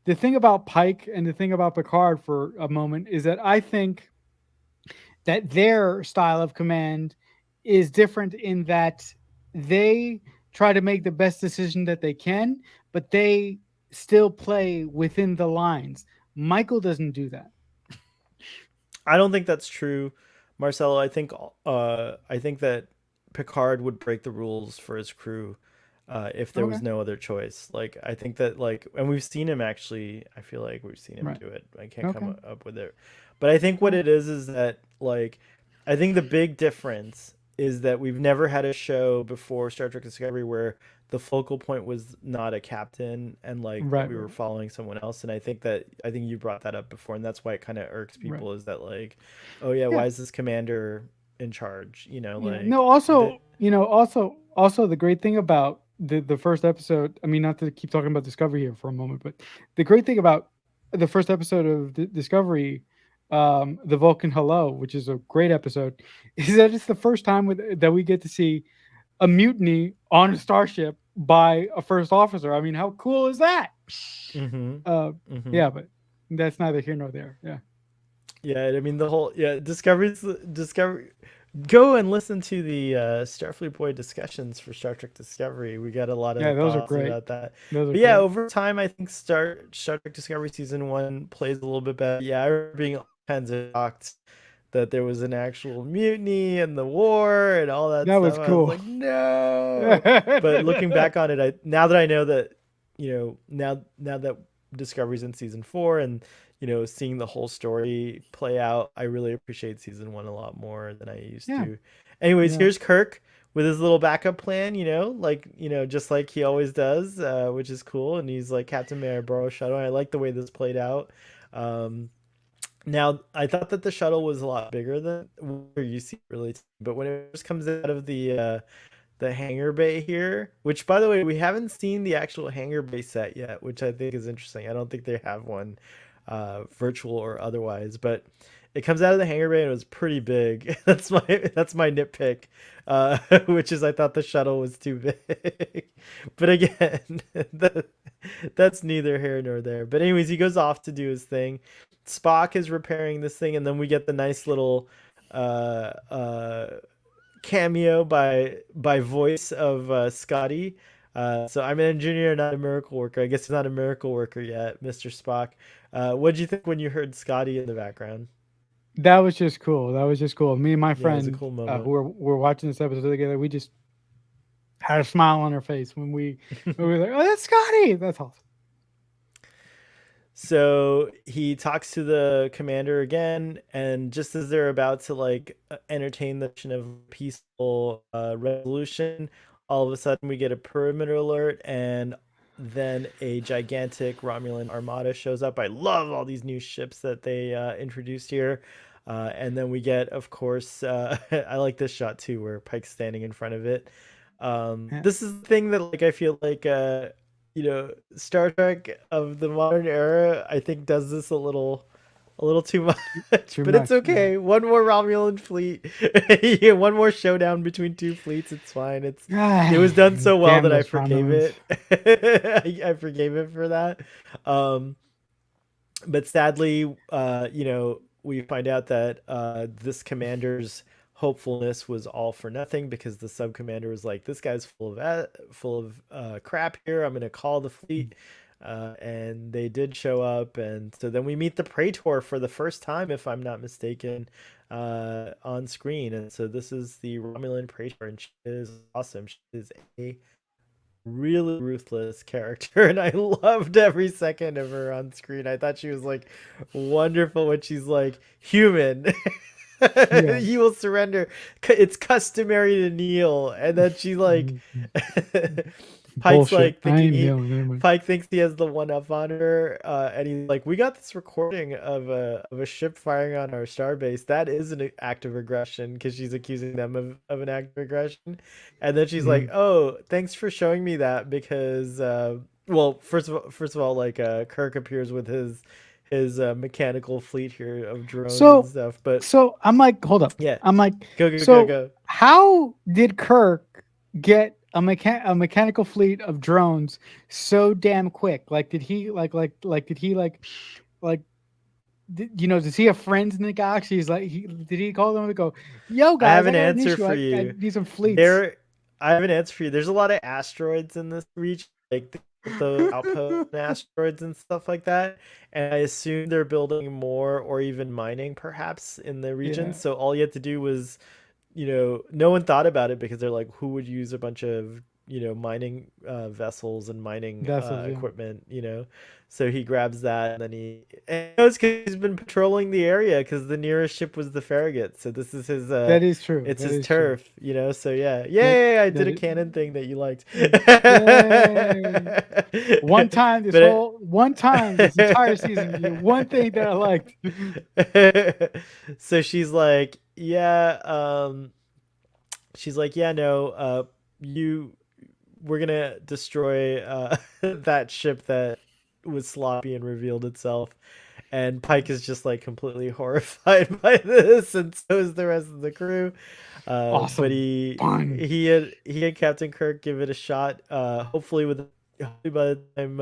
the thing about Pike and the thing about Picard for a moment is that I think that their style of command is different in that they try to make the best decision that they can, but they still play within the lines. Michael doesn't do that. I don't think that's true, Marcelo. I think that Picard would break the rules for his crew if there Okay. was no other choice. Like I think that and we've seen him actually. I feel like we've seen him Right. do it. I can't come Okay. up with it, but I think what Well, it is that like I think the big difference is that we've never had a show before Star Trek Discovery where the focal point was not a captain and like right, we were right, following someone else. And I think you brought that up before, and that's why it kind of irks right. people is that like, oh yeah, Yeah. why is this commander in charge? Yeah. No, Like the also, also the great thing about the first episode, I mean, not to keep talking about Discovery here for a moment, but the great thing about the first episode of Discovery, the Vulcan Hello, which is a great episode, is that it's the first time that we get to see a mutiny on a starship by a first officer. I mean, how cool is that? mm-hmm, Uh, mm-hmm. yeah, but that's neither here nor there. Yeah. Yeah, I mean the whole Discovery. Go and listen to the Starfleet Boy discussions for Star Trek Discovery. We got a lot Yeah, of those are thoughts great. about that. Those are But yeah, great. over time, I think Star Trek Discovery season 1 plays a little bit better. Yeah, I remember being all kinds of shocked that there was an actual mutiny and the war and all that That was stuff. I was cool. like, no. But looking back on it, I now that I know that now that Discovery's in season 4 and seeing the whole story play out, I really appreciate season 1 a lot more than I used Yeah. to. Anyways, Yeah. here's Kirk with his little backup plan, just like he always does, which is cool. And he's like, Captain, may I borrow a shuttle? And I like the way this played out. Um, Now, I thought that the shuttle was a lot bigger than where you see it really, but when it just comes out of the hangar bay here, which by the way, we haven't seen the actual hangar bay set yet, which I think is interesting. I don't think they have one, virtual or otherwise, but it comes out of the hangar bay and it was pretty big. That's my nitpick, which is I thought the shuttle was too big. But again, that, that's neither here nor there. But anyways, he goes off to do his thing. Spock is repairing this thing, and then we get the nice little uh, uh, cameo by voice of Scotty. So I'm an engineer, not a miracle worker. I guess he's not a miracle worker yet, Mr. Spock. What did you think when you heard Scotty in the background? That was just cool. That was just cool. Me and my Yeah, it was a friend cool who moment. were watching this episode together, we just had a smile on our face when we were like, "Oh, that's Scotty." That's awesome. So he talks to the commander again, and just as they're about to like entertain the notion of peaceful resolution, all of a sudden we get a perimeter alert, and then a gigantic Romulan armada shows up. I love all these new ships that they introduced here. And then we get, of course, I like this shot too, where Pike's standing in front of it. Yeah. This is the thing that like I feel like Star Trek of the modern era, I think does this a little too Too, much, too but it's much. Yeah. okay. One more Romulan fleet, yeah, one more showdown between two fleets. It's fine. It was done so well Damn that I those forgave Romulans. it. I forgave it for that. Um, but sadly, we find out that this commander's hopefulness was all for nothing because the sub commander was like, "This guy's full of crap here. I'm gonna call the fleet." And they did show up, and so then we meet the Praetor for the first time, if I'm not mistaken, on screen. And so this is the Romulan Praetor, and she is awesome. She is a really ruthless character, and I loved every second of her on screen. I thought she was like wonderful when she's like, "Human, Yeah. you will surrender. It's customary to kneel," and then she like Mhm. Pike's Bullshit. like I thinking ain't he kneeling anyway. Pike thinks he has the one up on her, and he's like, "We got this recording of a ship firing on our starbase. That is an act of aggression," because she's accusing them of an act of aggression. And then she's like, Mhm. "Oh, thanks for showing me that because, well, first of all, like Kirk appears with his mechanical fleet here of drones and So, stuff. But so I'm like, hold up. yeah, I'm like, go go go so go. how did Kirk get a mechanical fleet of drones so damn quick? Like, did he did he like does he have friends in the galaxy? He's like, did he call them and go, "Yo, I guys, have I an got an answer issue. for I you. need some fleets." There, I have an answer for you. There's a lot of asteroids in this region, like they built those outpost asteroids and stuff like that. And I assume they're building more or even mining perhaps in the region. Yeah, So all you had to do was, no one thought about it because they're like, who would use a bunch of, mining vessels and mining vessels. Yeah, equipment, So he grabs that and then and he knows because he's been patrolling the area because the nearest ship was the Farragut. So this is that is true. it's That his is true. turf, So yeah, That yay! I did that a is, canon thing that you liked. yay. One time this entire season, you one thing that I liked. So she's like, yeah, no, you we're gonna destroy that ship that was sloppy and revealed itself. And Pike is just like completely horrified by this, and so is the rest of the crew. But Awesome. Fun. he and Captain Kirk give it a shot. Hopefully by the time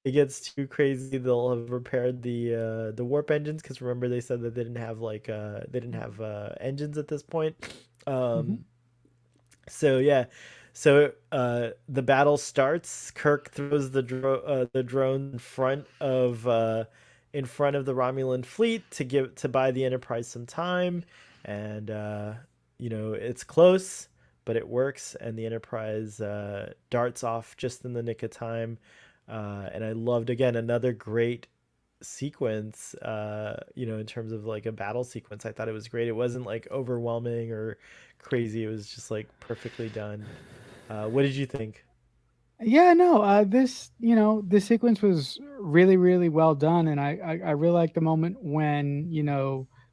it gets too crazy, they'll have repaired the warp engines. Because remember, they said that they didn't have engines at this point. Mhm. Um, so yeah, so the battle starts. Kirk throws the drone in front of the Romulan fleet to buy the Enterprise some time, and it's close, but it works, and the Enterprise darts off just in the nick of time. And I loved again another great sequence in terms of like a battle sequence. I thought it was great. It wasn't like overwhelming or crazy. It was just like perfectly done. What did you think? Yeah, no, this sequence was really, really well done, and I really like the moment when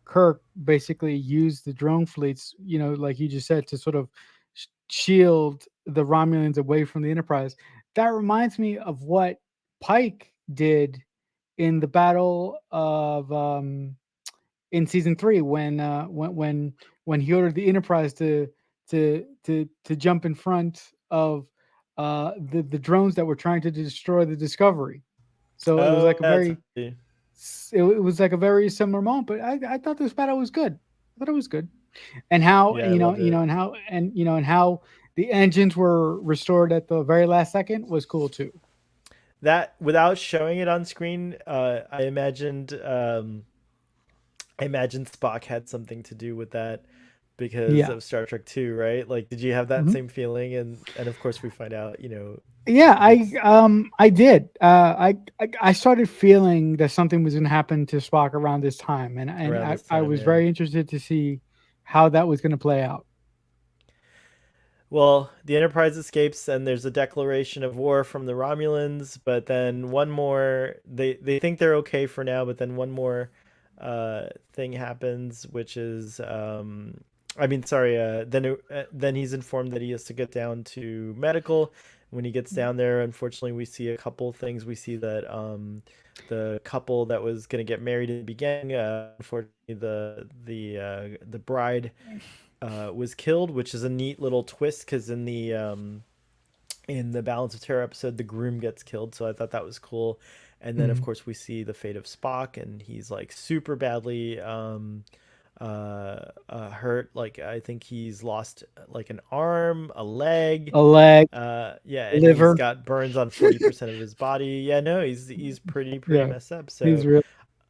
Kirk basically used the drone fleets, like you just said, to sort of shield the Romulans away from the Enterprise. That reminds me of what Pike did in the battle of in season three when he ordered the Enterprise to jump in front of the drones that were trying to destroy the Discovery. So it was Oh, like a that's very it was like a very similar moment. But I thought this battle was good. I thought it was good, and how yeah, I loved it. and how the engines were restored at the very last second was cool too. That without showing it on screen, I imagined I imagine Spock had something to do with that because Yeah. of Star Trek 2, right? Like, did you have that Mhm. same feeling? And of course we find out, Yeah, he gets I did. I started feeling that something was going to happen to Spock around this time, and around this I time, was yeah. very interested to see how that was going to play out. Well, the Enterprise escapes, and there's a declaration of war from the Romulans. But then one more, they think they're okay for now. But then one more thing happens, which is, I mean, sorry. Then he's informed that he has to get down to medical. When he gets down there, unfortunately, we see a couple things. We see that the couple that was going to get married in the beginning, unfortunately, the bride was killed, which is a neat little twist because in the Balance of Terror episode, the groom gets killed, so I thought that was cool. And then of Mhm. course we see the fate of Spock, and he's like super badly hurt. Like I think he's lost like an arm, a leg. A leg, Yeah, and he's liver. got burns on 40% of his body. Yeah, no, he's pretty Yeah, messed up. he's So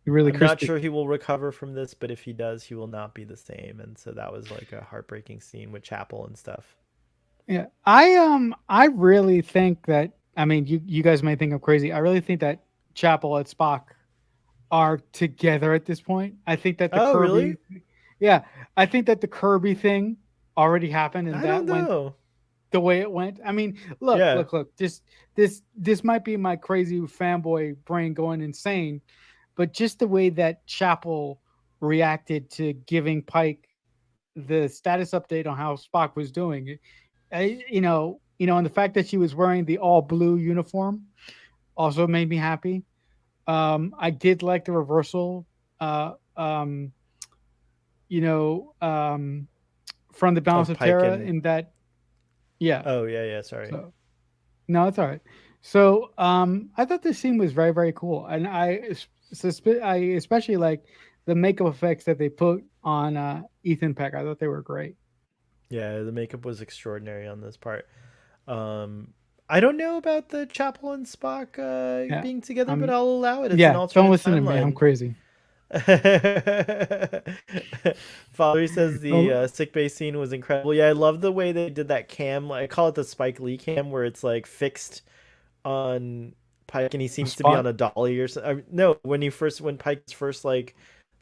really I'm not crispy. sure he will recover from this, but if he does, he will not be the same. And so that was like a heartbreaking scene with Chapel and stuff. Yeah, I really think that. I mean, you guys may think I'm crazy. I really think that Chapel and Spock are together at this point. I think that the Oh, really? Kirby, yeah, I think that the Kirby thing already happened, and I that don't went know. the way it went. I mean, Yeah. look. This might be my crazy fanboy brain going insane, but just the way that Chapel reacted to giving Pike the status update on how Spock was doing, and the fact that she was wearing the all blue uniform also made me happy. I did like the reversal, uh, um, you know, um, from the Balance Of of Pike Terra and. in that, yeah. Oh, yeah, yeah, sorry. So no, it's all right. So I thought this scene was very, very cool, and I especially like the makeup effects that they put on Ethan Peck. I thought they were great. Yeah, the makeup was extraordinary on this part. Um, I don't know about the Chapel and Spock Yeah. being together, but Um. I'll allow it. It's an Yeah. Don't alternate listen to me. I'm timeline. crazy. Father says the Oh, sick bay scene was incredible. Yeah, I love the way they did that cam. I call it the Spike Lee cam, where it's like fixed on Pike, and he seems to be spot. on a dolly or something. No, when Pike's first like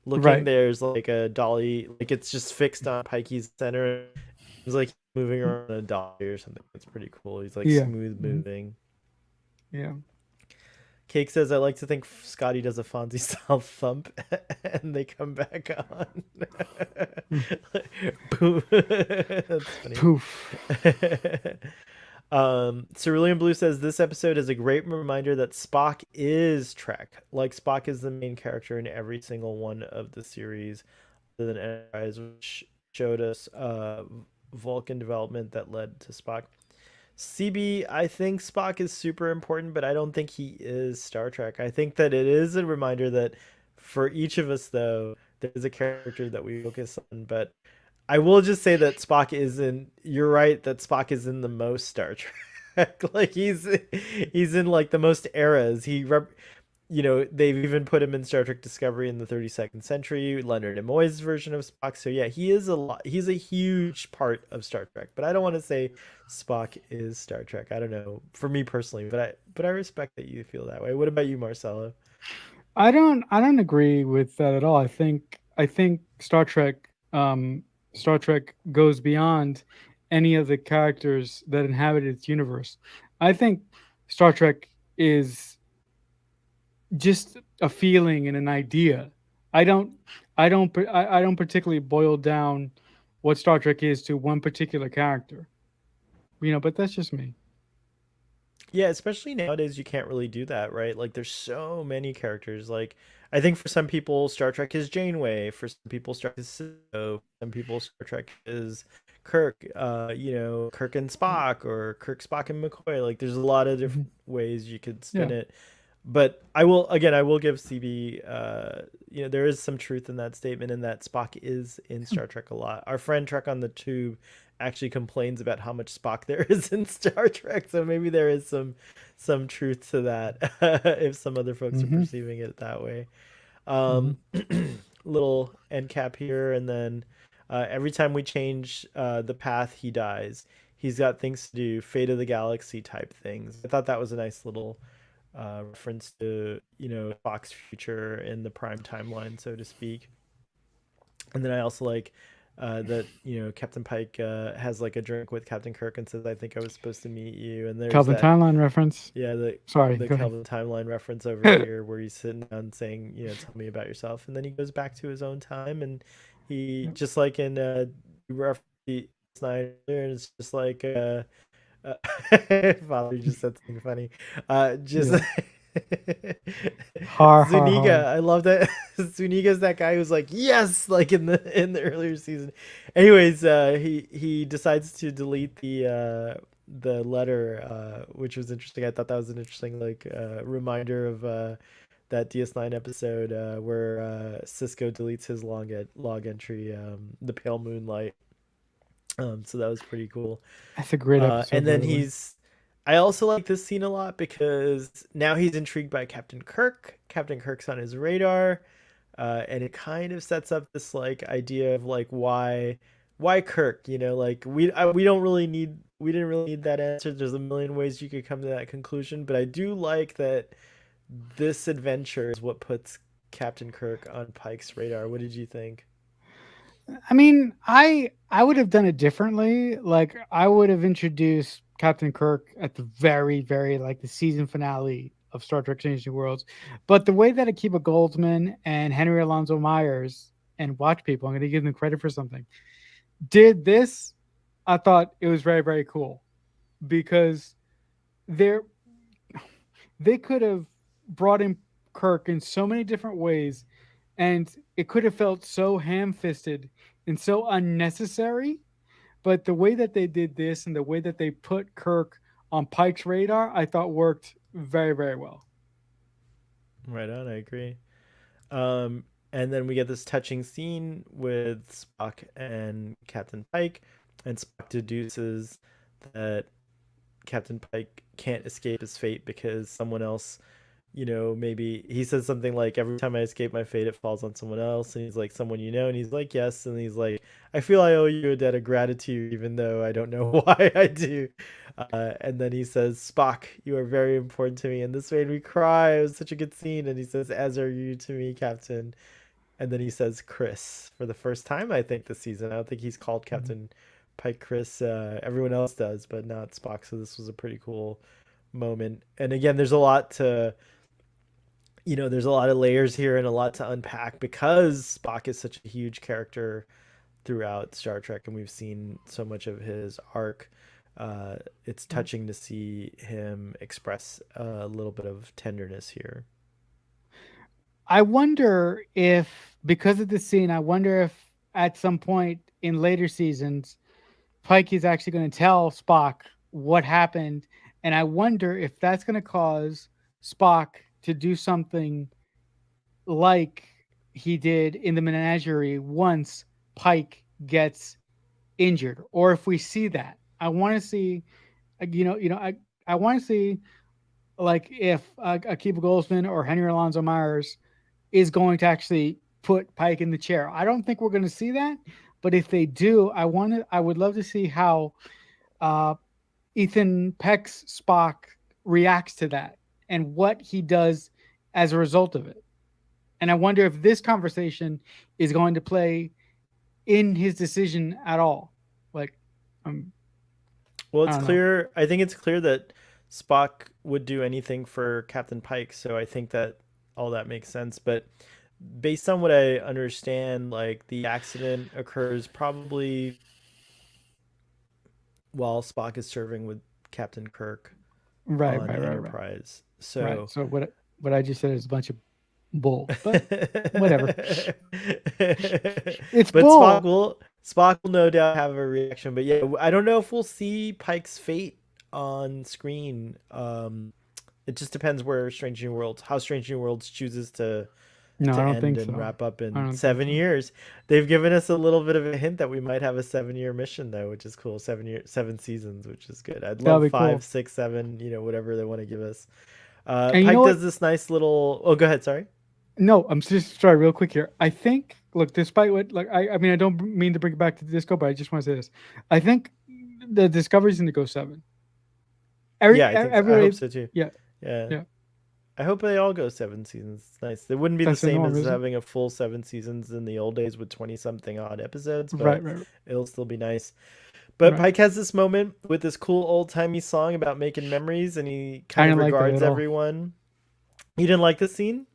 looking, Right. there's like a dolly, like it's just fixed on Pikey's center. It's like moving around a dolly or something. It's pretty cool. He's like Yeah. smooth Mhm. moving. Yeah. Cake says, I like to think Scotty does a Fonzie style thump and they come back on. Mm. Boom. That's funny. Poof. Cerulean Blue says this episode is a great reminder that Spock is Trek. Like Spock is the main character in every single one of the series, other than Enterprise, which showed us Vulcan development that led to Spock. CB, I think Spock is super important, but I don't think he is Star Trek. I think that it is a reminder that for each of us, though, there is a character that we focus on. But I will just say that Spock is in. You're right that Spock is in the most Star Trek. Like he's in like the most eras. They've even put him in Star Trek Discovery in the 32nd century, Leonard Nimoy's version of Spock. So yeah, he is a lot. He's a huge part of Star Trek. But I don't want to say Spock is Star Trek. I don't know for me personally, but I respect that you feel that way. What about you, Marcelo? I don't agree with that at all. I think Star Trek goes beyond any of the characters that inhabit its universe. I think Star Trek is just a feeling and an idea. I don't I don't particularly boil down what Star Trek is to one particular character. But that's just me. Yeah, especially nowadays, you can't really do that, right? Like, there's so many characters. Like, I think for some people, Star Trek is Janeway. For some people, Star Trek is Cisco. Some people, Star Trek is Kirk. Kirk and Spock, or Kirk, Spock, and McCoy. Like, there's a lot of different Mhm. ways you could spin Yeah. it. But I will give CB. There is some truth in that statement, in that Spock is in Star Trek a lot. Our friend Trek on the Tube actually complains about how much Spock there is in Star Trek, so maybe there is some truth to that if some other folks are Hmm. perceiving it that way. Hmm. Um, little end cap here, and then every time we change the path, he dies. He's got things to do, fate of the galaxy type things. I thought that was a nice little reference to Spock's future in the prime timeline, so to speak. And then I also like that Captain Pike has like a drink with Captain Kirk and says, "I think I was supposed to meet you." And there's Kelvin that, timeline reference. yeah, Sorry, the go ahead. Kelvin timeline reference over here where he's sitting down saying, "Tell me about yourself," and then he goes back to his own time, and he Yep. just like in Snyder, and it's just like uh, Father just said something funny. Just Yeah. Har har Zuniga. har. I love that. Zuniga's that guy who's like, yes, like in the earlier season. Anyways, he decides to delete the letter, which was interesting. I thought that was an interesting like reminder of that DS9 episode where Cisco deletes his log entry, the pale moonlight. So that was pretty cool. That's a great episode, And by then the way. I also like this scene a lot because now he's intrigued by Captain Kirk. Captain Kirk's on his radar, and it kind of sets up this like idea of like why Kirk. Like we don't really need we didn't really need that answer. There's a million ways you could come to that conclusion, but I do like that this adventure is what puts Captain Kirk on Pike's radar. What did you think? I mean, I would have done it differently. Like I would have introduced Captain Kirk at the very like the season finale of Star Trek: Strange New Worlds. But the way that Akiva Goldsman and Henry Alonso Myers and Watch People, I'm going to give them credit for something, did this, I thought it was very cool because they're they could have brought in Kirk in so many different ways, and it could have felt so ham-fisted and so unnecessary. But the way that they did this and the way that they put Kirk on Pike's radar, I thought worked very well. Right on, I agree. Um, and then we get this touching scene with Spock and Captain Pike, and Spock deduces that Captain Pike can't escape his fate because someone else, maybe he says something like, "Every time I escape my fate, it falls on someone else." And he's like, "Someone you know?" And he's like, "Yes." And he's like, "I feel I owe you a debt of gratitude, even though I don't know why I do." And then he says, "Spock, you are very important to me." And this made me cry. It was such a good scene. And he says, "As are you to me, Captain." And then he says Chris for the first time, I think, this season. I don't think he's called Mhm. Captain Pike Chris. Everyone else does, but not Spock. So this was a pretty cool moment. And again, there's a lot of layers here and a lot to unpack because Spock is such a huge character throughout Star Trek, and we've seen so much of his arc. It's touching to see him express a little bit of tenderness here. I wonder if, because of this scene, I wonder if at some point in later seasons, Pike is actually going to tell Spock what happened. And I wonder if that's going to cause Spock to do something like he did in the menagerie once Pike gets injured, or if we see that. I want to see, I want to see like if Akiva Goldsman or Henry Alonso Myers is going to actually put Pike in the chair. I don't think we're going to see that, but if they do, I would love to see how uh, Ethan Peck's Spock reacts to that and what he does as a result of it. And I wonder if this conversation is going to play in his decision at all. Like, um, Well, I it's don't know. clear. I think it's clear that Spock would do anything for Captain Pike, so I think that all that makes sense. But based on what I understand, like the accident occurs probably while Spock is serving with Captain Kirk Right, on right, right, right, Enterprise. right. So So what I just said is a bunch of bull, but whatever. but It's bull. Spock will no doubt have a reaction. But yeah, I don't know if we'll see Pike's fate on screen. It just depends where how Strange New Worlds chooses No, I to don't end think and so. wrap up I in don't think seven so. years. They've given us a little bit of a hint that we might have a 7 year mission though, which is cool. 7 seasons, which is good. I'd That'll love be five, cool. 6, 7, whatever they want to give us. And you know Pike what? does this nice little. Oh, go ahead. Sorry. No, I'm just sorry, real quick here. I think, look, despite what, like, I mean, I don't mean to bring it back to the disco, but I just want to say this. I think the Discovery's going to go 7. Yeah, I think so. I hope Everybody, so too. yeah, Yeah. yeah, I hope they all go 7 seasons. It's nice. It wouldn't be the that's the same norm, as isn't it? having a full 7 seasons in the old days with 20 something odd episodes, Right, but right, it'll still be nice. But right. Pike has this moment with this cool old timey song about making memories, and he I kind of didn't like that regards at all. everyone. You didn't like the scene?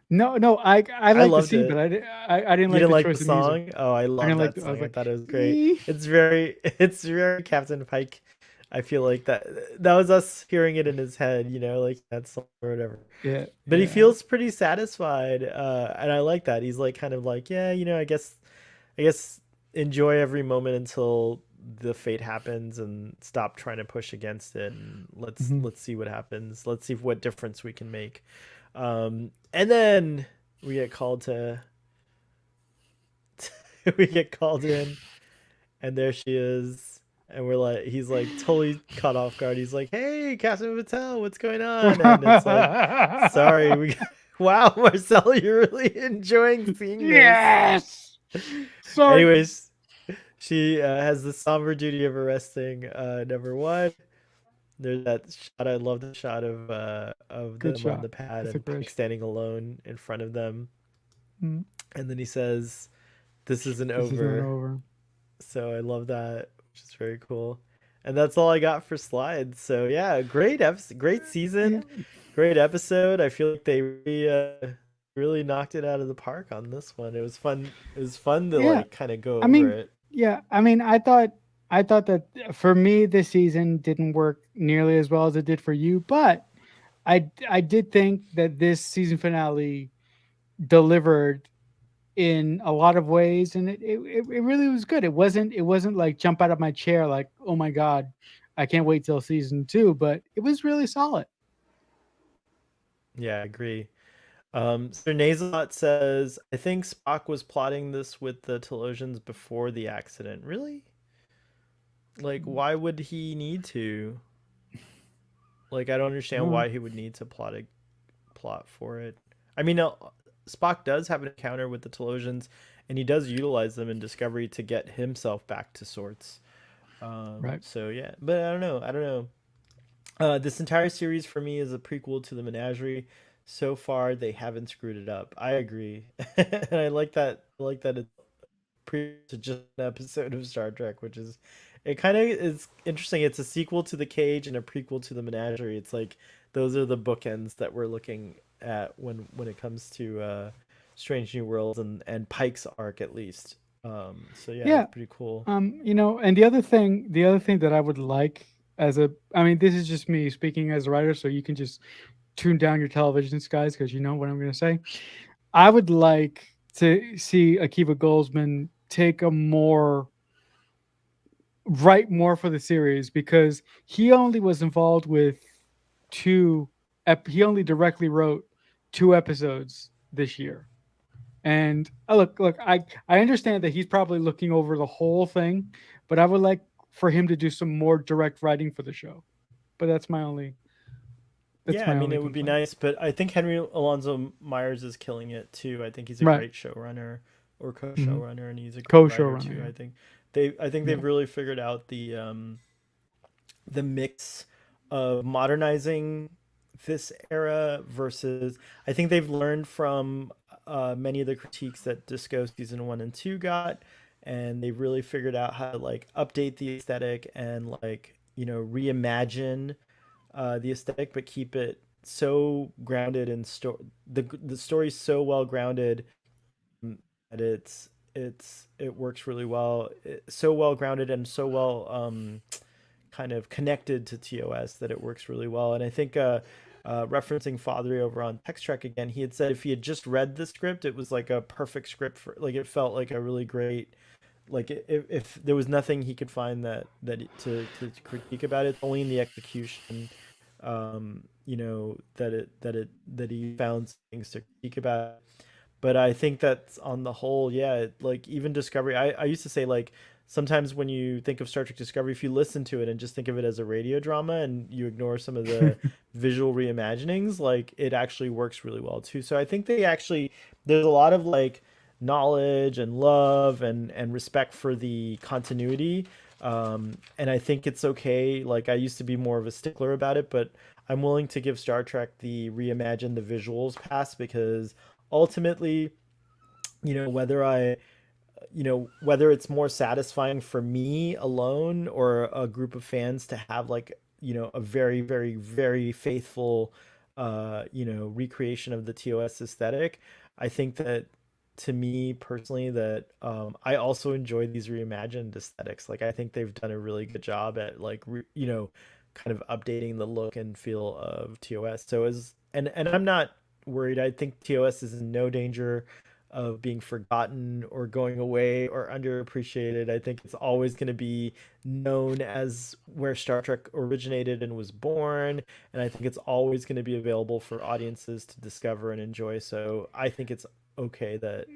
No, no, I I like the loved scene, but it. I didn't You like didn't the like the choice of music. song? Oh, I I love didn't like. that I was song. I like, thought it was great. "Eh." It's very Captain Pike. I feel like that was us hearing it in his head, like that song or whatever. Yeah, But he yeah. feels pretty satisfied, and I like that. He's like kind of like, yeah, I guess enjoy every moment until the fate happens, and stop trying to push against it, and let's Mhm. let's see what happens. Let's see what difference we can make. And then we get called to we get called in, and there she is. And he's like totally caught off guard. He's like, "Hey, Captain Patel, what's going on?" And it's like, "Sorry, we." Wow, Marcel, you're really enjoying seeing this. Yes. Sorry. Anyways, she has the somber duty of arresting number one. There's that shot. I love the shot of Good them on shot. the pad That's a and great Pike shot. standing alone in front of them. Mm. And then he says, "This isn't This is not over." over. So I love that, which is very cool. And that's all I got for slides. So yeah, great episode, great Yeah, season, great episode. I feel like they really knocked it out of the park on this one. It was fun. It was fun to yeah. like kind of go I over mean, it. yeah. I mean, I thought that for me this season didn't work nearly as well as it did for you, but I did think that this season finale delivered in a lot of ways, and it really was good. It wasn't like jump out of my chair like, oh my god, I can't wait till season 2, but it was really solid. Yeah, I agree. Sir Nazalot says, I think Spock was plotting this with the Telosians before the accident. Really? Like, why would he need to? Like, I don't understand Oh, why he would need to plot for it. I mean, Spock does have an encounter with the Telosians, and he does utilize them in Discovery to get himself back to sorts. right. So yeah, but I don't know. I don't know. This entire series for me is a prequel to the Menagerie. So far, they haven't screwed it up. I agree, and I like that. I like that it's to just an episode of Star Trek, which is it kind of is interesting. It's a sequel to The Cage and a prequel to The Menagerie. It's like those are the bookends that we're looking at when it comes to Strange New Worlds and Pike's arc at least. So yeah, Yeah. it's pretty cool. And the other thing that I would like I mean, this is just me speaking as a writer, so you can just tune down your televisions, guys, because you know what I'm going to say. I would like to see Akiva Goldsman take a more write more for the series because he only was involved with he only directly wrote 2 episodes this year. And look, I understand that he's probably looking over the whole thing, but I would like for him to do some more direct writing for the show. But that's Yeah, I my mean only it would be complaint. nice, but I think Henry Alonso Myers is killing it too. I think he's a Right. great showrunner or Mm-hmm. co-showrunner, and he's a great writer Co-showrunner, too. yeah. I think Yeah. they've really figured out the mix of modernizing this era versus I think they've learned from many of the critiques that Disco season 1 and 2 got, and they've really figured out how to like update the aesthetic and like reimagine the aesthetic, but keep it so grounded in the story's so well grounded that it works really well. So well grounded and so well kind of connected to TOS that it works really well. And I think referencing Fathery over on Text Trek again, he had said if he had just read the script, it was like a perfect script for like it felt like a really great like if there was nothing he could find to critique about it, only in the execution that he found things to critique about. But I think that's on the whole, yeah, like even Discovery, I used to say like sometimes when you think of Star Trek Discovery, if you listen to it and just think of it as a radio drama and you ignore some of the visual reimaginings, like it actually works really well too. So I think they actually, there's a lot of like knowledge and love and respect for the continuity. And I think it's okay. Like I used to be more of a stickler about it, but I'm willing to give Star Trek the reimagine the visuals pass because ultimately, whether whether it's more satisfying for me alone or a group of fans to have like, a very, very, very faithful, recreation of the TOS aesthetic. I think that to me personally, that I also enjoy these reimagined aesthetics. Like I think they've done a really good job at like, kind of updating the look and feel of TOS. So and I'm not worried. I think TOS is in no danger of being forgotten or going away or underappreciated. I think it's always going to be known as where Star Trek originated and was born. And I think it's always going to be available for audiences to discover and enjoy. So I think it's okay that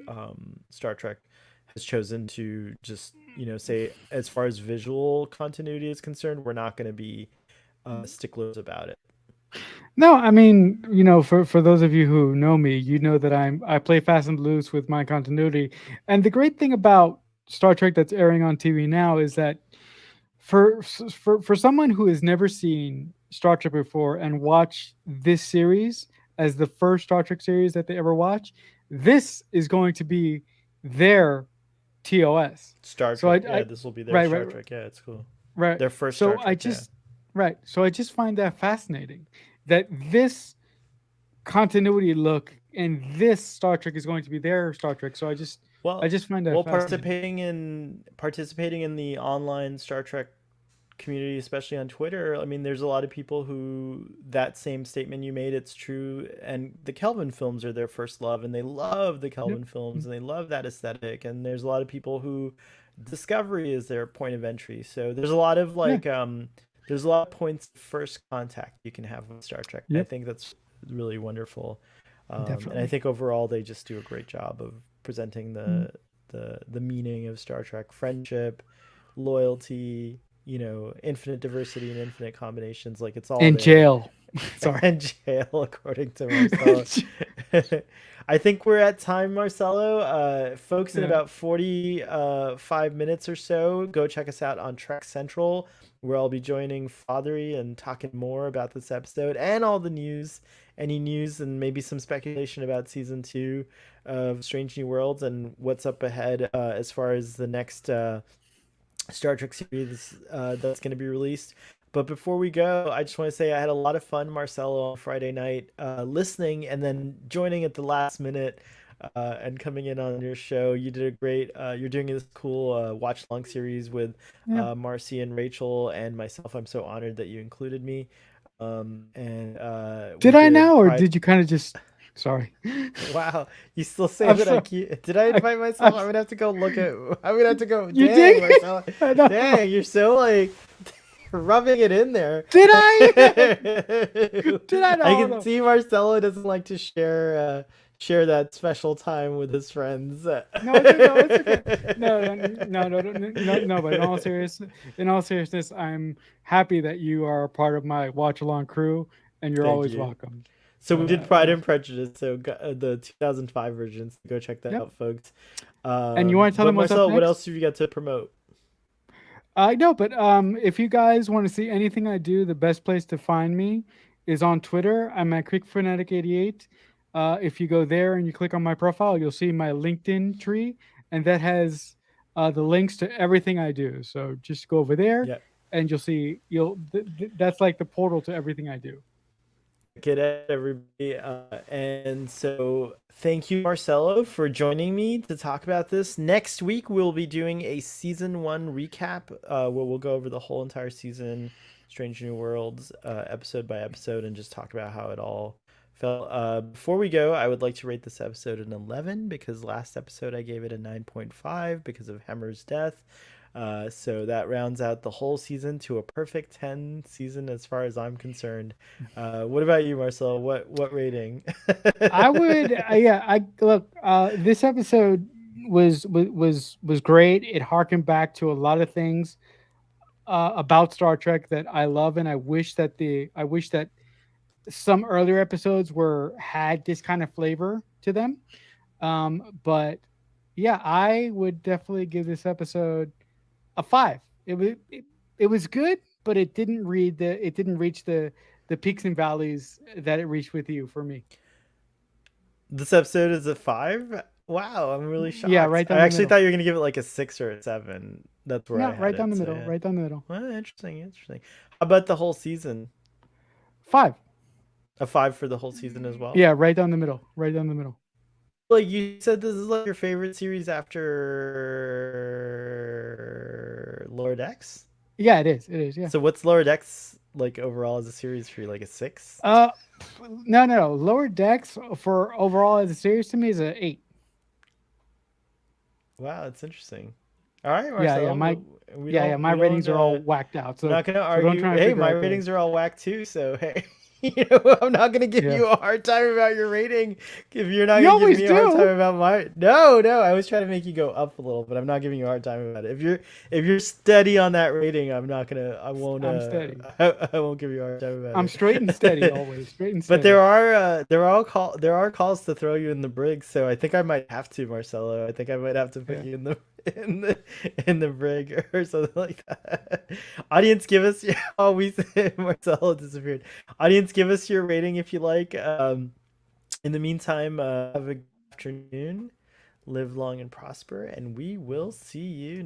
Star Trek has chosen to just, say, as far as visual continuity is concerned, we're not going to be sticklers about it. No, I mean, for those of you who know me, you know that I play fast and loose with my continuity. And the great thing about Star Trek that's airing on TV now is that for someone who has never seen Star Trek before and watch this series as the first Star Trek series that they ever watch, this is going to be their TOS. Star So Trek, yeah, this will be their right, Star right, Trek. Yeah, it's cool. right. Their first Star So I Trek, yeah. just right. So I just find that fascinating that this continuity look and this Star Trek is going to be their Star Trek. So I Well, just find that well, fascinating. participating in the online Star Trek community, especially on Twitter, I mean, there's a lot of people who that same statement you made, it's true. And the Kelvin films are their first love, and they love the Yep. Kelvin films, and they love that aesthetic. And there's a lot of people who Discovery is their point of entry. So there's a lot of Yeah. like, there's a lot of points of first contact you can have with Star Trek. I Yep. think that's really wonderful. And I Definitely. think overall they just do a great job of presenting Mm. the meaning of Star Trek: friendship, loyalty, infinite diversity and infinite combinations. Like it's all And there. jail. Sorry. And jail, according to Marcelo. I think we're at time, Marcelo. Folks, in Yeah. about 45 minutes or so, go check us out on Trek Central, where I'll be joining Fathery and talking more about this episode and all the news, any news, and maybe some speculation about season two of Strange New Worlds and what's up ahead as far as the next Star Trek series that's going to be released. But before we go, I just want to say I had a lot of fun, Marcelo, on Friday night, listening and then joining at the last minute and coming in on your show. You did a great. You're doing this cool watch long series with Yeah. Marcy and Rachel and myself. I'm so honored that you included me. And we Did I did now, or Pride. did you kind of just? Sorry. Wow, you still say I'm that I sorry. keep. Did I I, invite myself? I'm, I'm gonna have to go look at. I'm gonna have to go. you Dang, did? Marcelo. I know. Dang, you're so like rubbing it in there. Did I? Did I? I No, can no. see Marcelo doesn't like to share that special time with his friends. No, it's okay. No. But in all seriousness, I'm happy that you are a part of my watch along crew, and you're Thank always you. welcome. So we So, did Pride and Prejudice, so the 2005 versions. Go check that yep. out, folks. And you want to tell But them what's up Marcelo, what next? else have you got to promote? I know, but if you guys want to see anything I do, the best place to find me is on Twitter. I'm at CreekFanatic88. If you go there and you click on my profile, you'll see my LinkedIn tree, and that has the links to everything I do. So just go over there, Yeah, and you'll see that's like the portal to everything I do. get it, everybody. And so, thank you, Marcelo, for joining me to talk about this. Next week, we'll be doing a season one recap where we'll go over the whole entire season, Strange New Worlds, episode by episode, and just talk about how it all felt. Before we go, I would like to rate this episode an 11 because last episode I gave it a 9.5 because of Hemmer's death. So that rounds out the whole season to a perfect 10 season as far as I'm concerned. What about you, Marcel? What rating? I would, yeah. I look. This episode was great. It harkened back to a lot of things about Star Trek that I love, and I wish that some earlier episodes were had this kind of flavor to them. But yeah, I would definitely give this episode a 5. It was good, but it didn't reach the peaks and valleys that it reached with you for me. This episode is a 5. Wow, I'm really Yeah, shocked. right I down the actually thought middle. you were gonna give it like a 6 or a 7. That's where I No, had right down it. the So middle. yeah. Right down the middle. Well, interesting, interesting. How about the whole season? 5. A 5 for the whole season as well? Yeah, right down the middle. Right down the middle. Like you said, this is like your favorite series after Lower Decks. Yeah, it is. It is. Yeah. So what's Lower Decks like overall as a series for you? Like a 6? Uh, no. Lower Decks for overall as a series to me is a 8. Wow, that's interesting. All right, Yeah. Marcel. My We yeah. don't My we don't ratings are all whacked out. I'm So not gonna don't argue. try and Hey, figure my out those. ratings are all whack too. So hey, you know, I'm not gonna give Yeah. you a hard time about your rating if you're not You gonna give always me a hard time do. about my. No, no, I was trying to make you go up a little, but I'm not giving you a hard time about it. If you're steady on that rating, I'm not gonna. I won't. I'm steady. I won't give you a hard time about I'm straight and steady it. always. Straight and But steady. there are calls to throw you in the brig, so I think I might have to, Marcelo. I think I might have to put Yeah. you in the in the in the brig or something like that. Audience, give us your oh we Marcelo disappeared. Audience, give us your rating if you like. In the meantime, have a good afternoon, live long and prosper, and we will see you